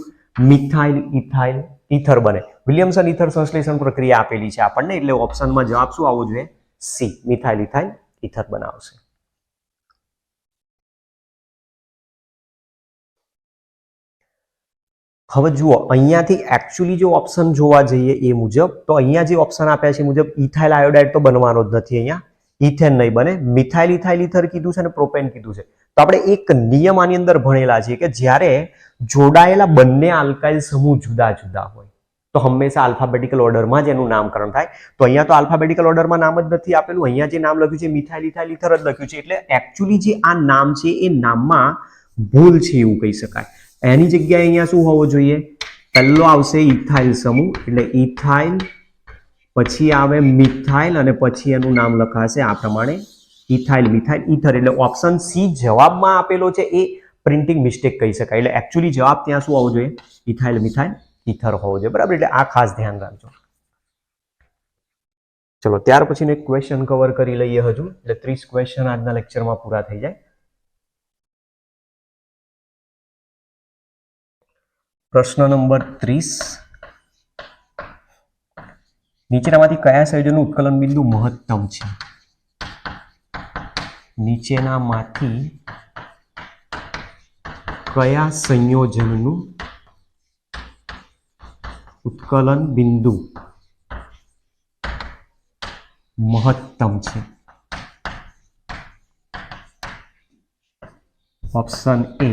મિથાઇલ ઇથાઇલ ઇથર બને. વિલિયમસન ઇથર સંશ્લેષણ પ્રક્રિયા આપેલી છે આપણને એટલે ઓપ્શનમાં જવાબ શું આવવો જોઈએ? સી મિથાઇલ ઇથાઇલ ઇથર બનાવશે. હવે જુઓ અહીંયાથી એકચ્યુઅલી જો ઓપ્શન જોવા જઈએ એ મુજબ તો અહીંયા જે ઓપ્શન આપ્યા છે મુજબ ઇથાઇલ આયોડાઇડ તો બનવાનો જ નથી, અહીંયા ઇથેન નહીં બને, મિથાઇલ ઇથાઇલ ઇથર કીધું છે અને પ્રોપેન કીધું છે. તો આપણે એક નિયમ આની અંદર ભણેલા છે કે જ્યારે જોડાયેલા બંને આલ્કાઇલ સમૂહ જુદા જુદા હોય તો હંમેશા આલ્ફાબેટિકલ ઓર્ડરમાં જ એનું નામકરણ થાય. તો અહીંયા તો આલ્ફાબેટિકલ ઓર્ડરમાં નામ જ નથી આપેલું, અહીંયા જે નામ લખ્યું છે મિથાઇલ ઇથાઇલ ઇથર જ લખ્યું છે એટલે એકચ્યુઅલી જે આ નામ છે એ નામમાં ભૂલ છે એવું કહી શકાય. એની જગ્યાએ અહીંયા શું હોવો જોઈએ? પહેલો આવશે ઇથાઇલ સમૂહ એટલે ઇથાઇલ, પછી આવે મિથાઇલ અને પછી એનું નામ લખાશે આ પ્રમાણે ઇથાઇલ મિથાઇલ ઇથર એટલે ઓપ્શન સી જવાબમાં આપેલો છે એ પ્રિન્ટિંગ મિસ્ટેક કહી શકાય એટલે એકચ્યુઅલી જવાબ ત્યાં શું હોવો જોઈએ? ઇથાઇલ મિથાઇલ ઇથર હોવો જોઈએ. બરાબર, એટલે આ ખાસ ધ્યાન રાખજો. ચલો ત્યાર પછીનો એક ક્વેશ્ચન કવર કરી લઈએ હજુ એટલે 30 ક્વેશ્ચન આજના લેક્ચરમાં પૂરા થઈ જાય. પ્રશ્ન નંબર 30 નીચેનામાંથી કયા સંયોજનનું ઉત્કલન બિંદુ મહત્તમ છે? નીચેનામાંથી કયા સંયોજનનું ઉત્કલન બિંદુ મહત્તમ છે. Option A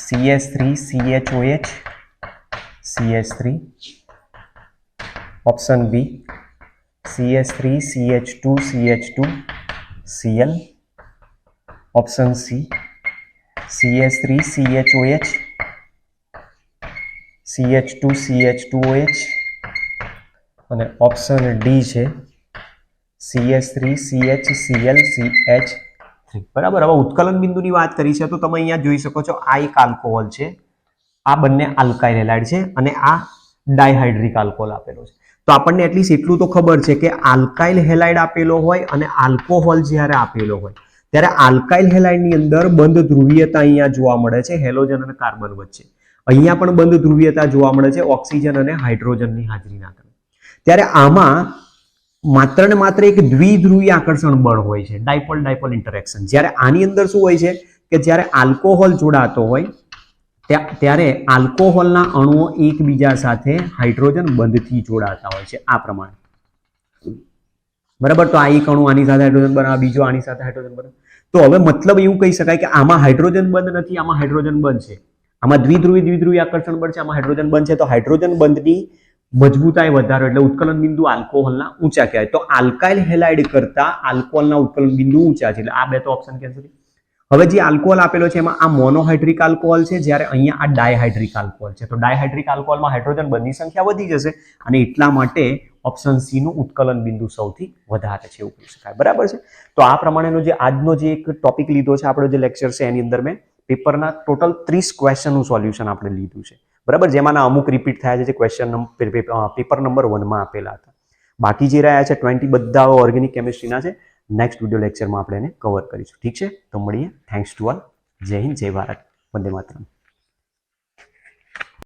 CH3CHOH CH3. Option B CH3CH2CH2 Cl. Option C CH3CHOH CH2CH2OH અને ઓપ્શન ડી છે CH3CHClCH3. બરાબર. હવે ઉત્કલન બિંદુની વાત કરી છે તો તમે અહીંયા જોઈ શકો છો આ એક આલ્કોહોલ છે, આ બંને આલ્કાઇલ હેલાઇડ છે અને આ ડાયહાઇડ્રિક આલ્કોહોલ આપેલો છે. તો આપણને એટલીસ્ટ એટલું તો ખબર છે કે આલ્કાઇલ હેલાઇડ આપેલો હોય અને આલ્કોહોલ જ્યારે આપેલો હોય ત્યારે આલ્કાઇલ હેલાઇડની અંદર બંધ ધ્રુવીયતા અહીંયા જોવા મળે છે હેલોજન અને કાર્બન વચ્ચે. અહીંયા પણ બંધ ધ્રુવીયતા જોવા મળે છે ઓક્સિજન અને હાઇડ્રોજનની હાજરીના કારણે. ત્યારે આમાં માત્ર ને માત્ર એક દ્વિધ્રુવી આકર્ષણ બળ હોય છે, ડાયપોલ ડાયપોલ ઇન્ટરેક્શન. જ્યારે આની અંદર શું હોય છે કે જ્યારે આલ્કોહોલ જોડાતો હોય ત્યારે આલ્કોહોલના અણુઓ એકબીજા સાથે હાઇડ્રોજન બંધથી જોડાતા હોય છે આ પ્રમાણે. બરાબર. તો આ એક અણુ આની સાથે હાઇડ્રોજન બનાવે, બીજો આની સાથે હાઇડ્રોજન બનાવે. તો હવે મતલબ એવું કહી શકાય કે આમાં હાઇડ્રોજન બંધ નથી, આમાં હાઇડ્રોજન બંધ છે. આમાં દ્વિધ્રુવી આકર્ષણ બળ છે, આમાં હાઇડ્રોજન બંધ છે. તો હાઇડ્રોજન બંધની મજબૂતાઈ વધારો એટલે ઉત્કલન બિંદુ આલ્કોહોલના ઊંચા કહેવાય. તો આલ્કાઇલ હેલાઇડ કરતા આલ્કોહોલના ઉત્કલન બિંદુ ઊંચા છે. એટલે આ બે તો ઓપ્શન કેન્સલ. હવે જે આલ્કોહોલ આપેલો છે એમાં આ મોનોહાઇડ્રિક આલ્કોહોલ છે, જ્યારે અહીંયા આ ડાયહાઇડ્રિક આલ્કોહોલ છે. તો ડાયહાઇડ્રિક આલ્કોહોલમાં હાઇડ્રોજન બંધની સંખ્યા વધી જશે અને એટલા માટે ઓપ્શન સી નું ઉત્કલન બિંદુ સૌથી વધારે છે એવું કહી શકાય. બરાબર છે. તો આ પ્રમાણેનો જે આજનો જે એક ટોપિક લીધો છે આપણો જે લેક્ચર છે એની અંદર મેં પેપરના ટોટલ 30 ક્વેશ્ચનનું સોલ્યુશન આપણે લીધું છે. બરાબર. જેમાંના અમુક રિપીટ થયા છે જે ક્વેશ્ચન પેપર નંબર 1 માં આપેલા હતા. બાકી જે રહ્યા છે 20 બધા ઓર્ગેનિક કેમિસ્ટ્રીના છે. નેક્સ્ટ વિડીયો લેક્ચરમાં આપણે એને કવર કરીશું. ઠીક છે. તો મળીએ. Thanks to all. જય હિન્દ, જય ભારત, વંદે માતરમ.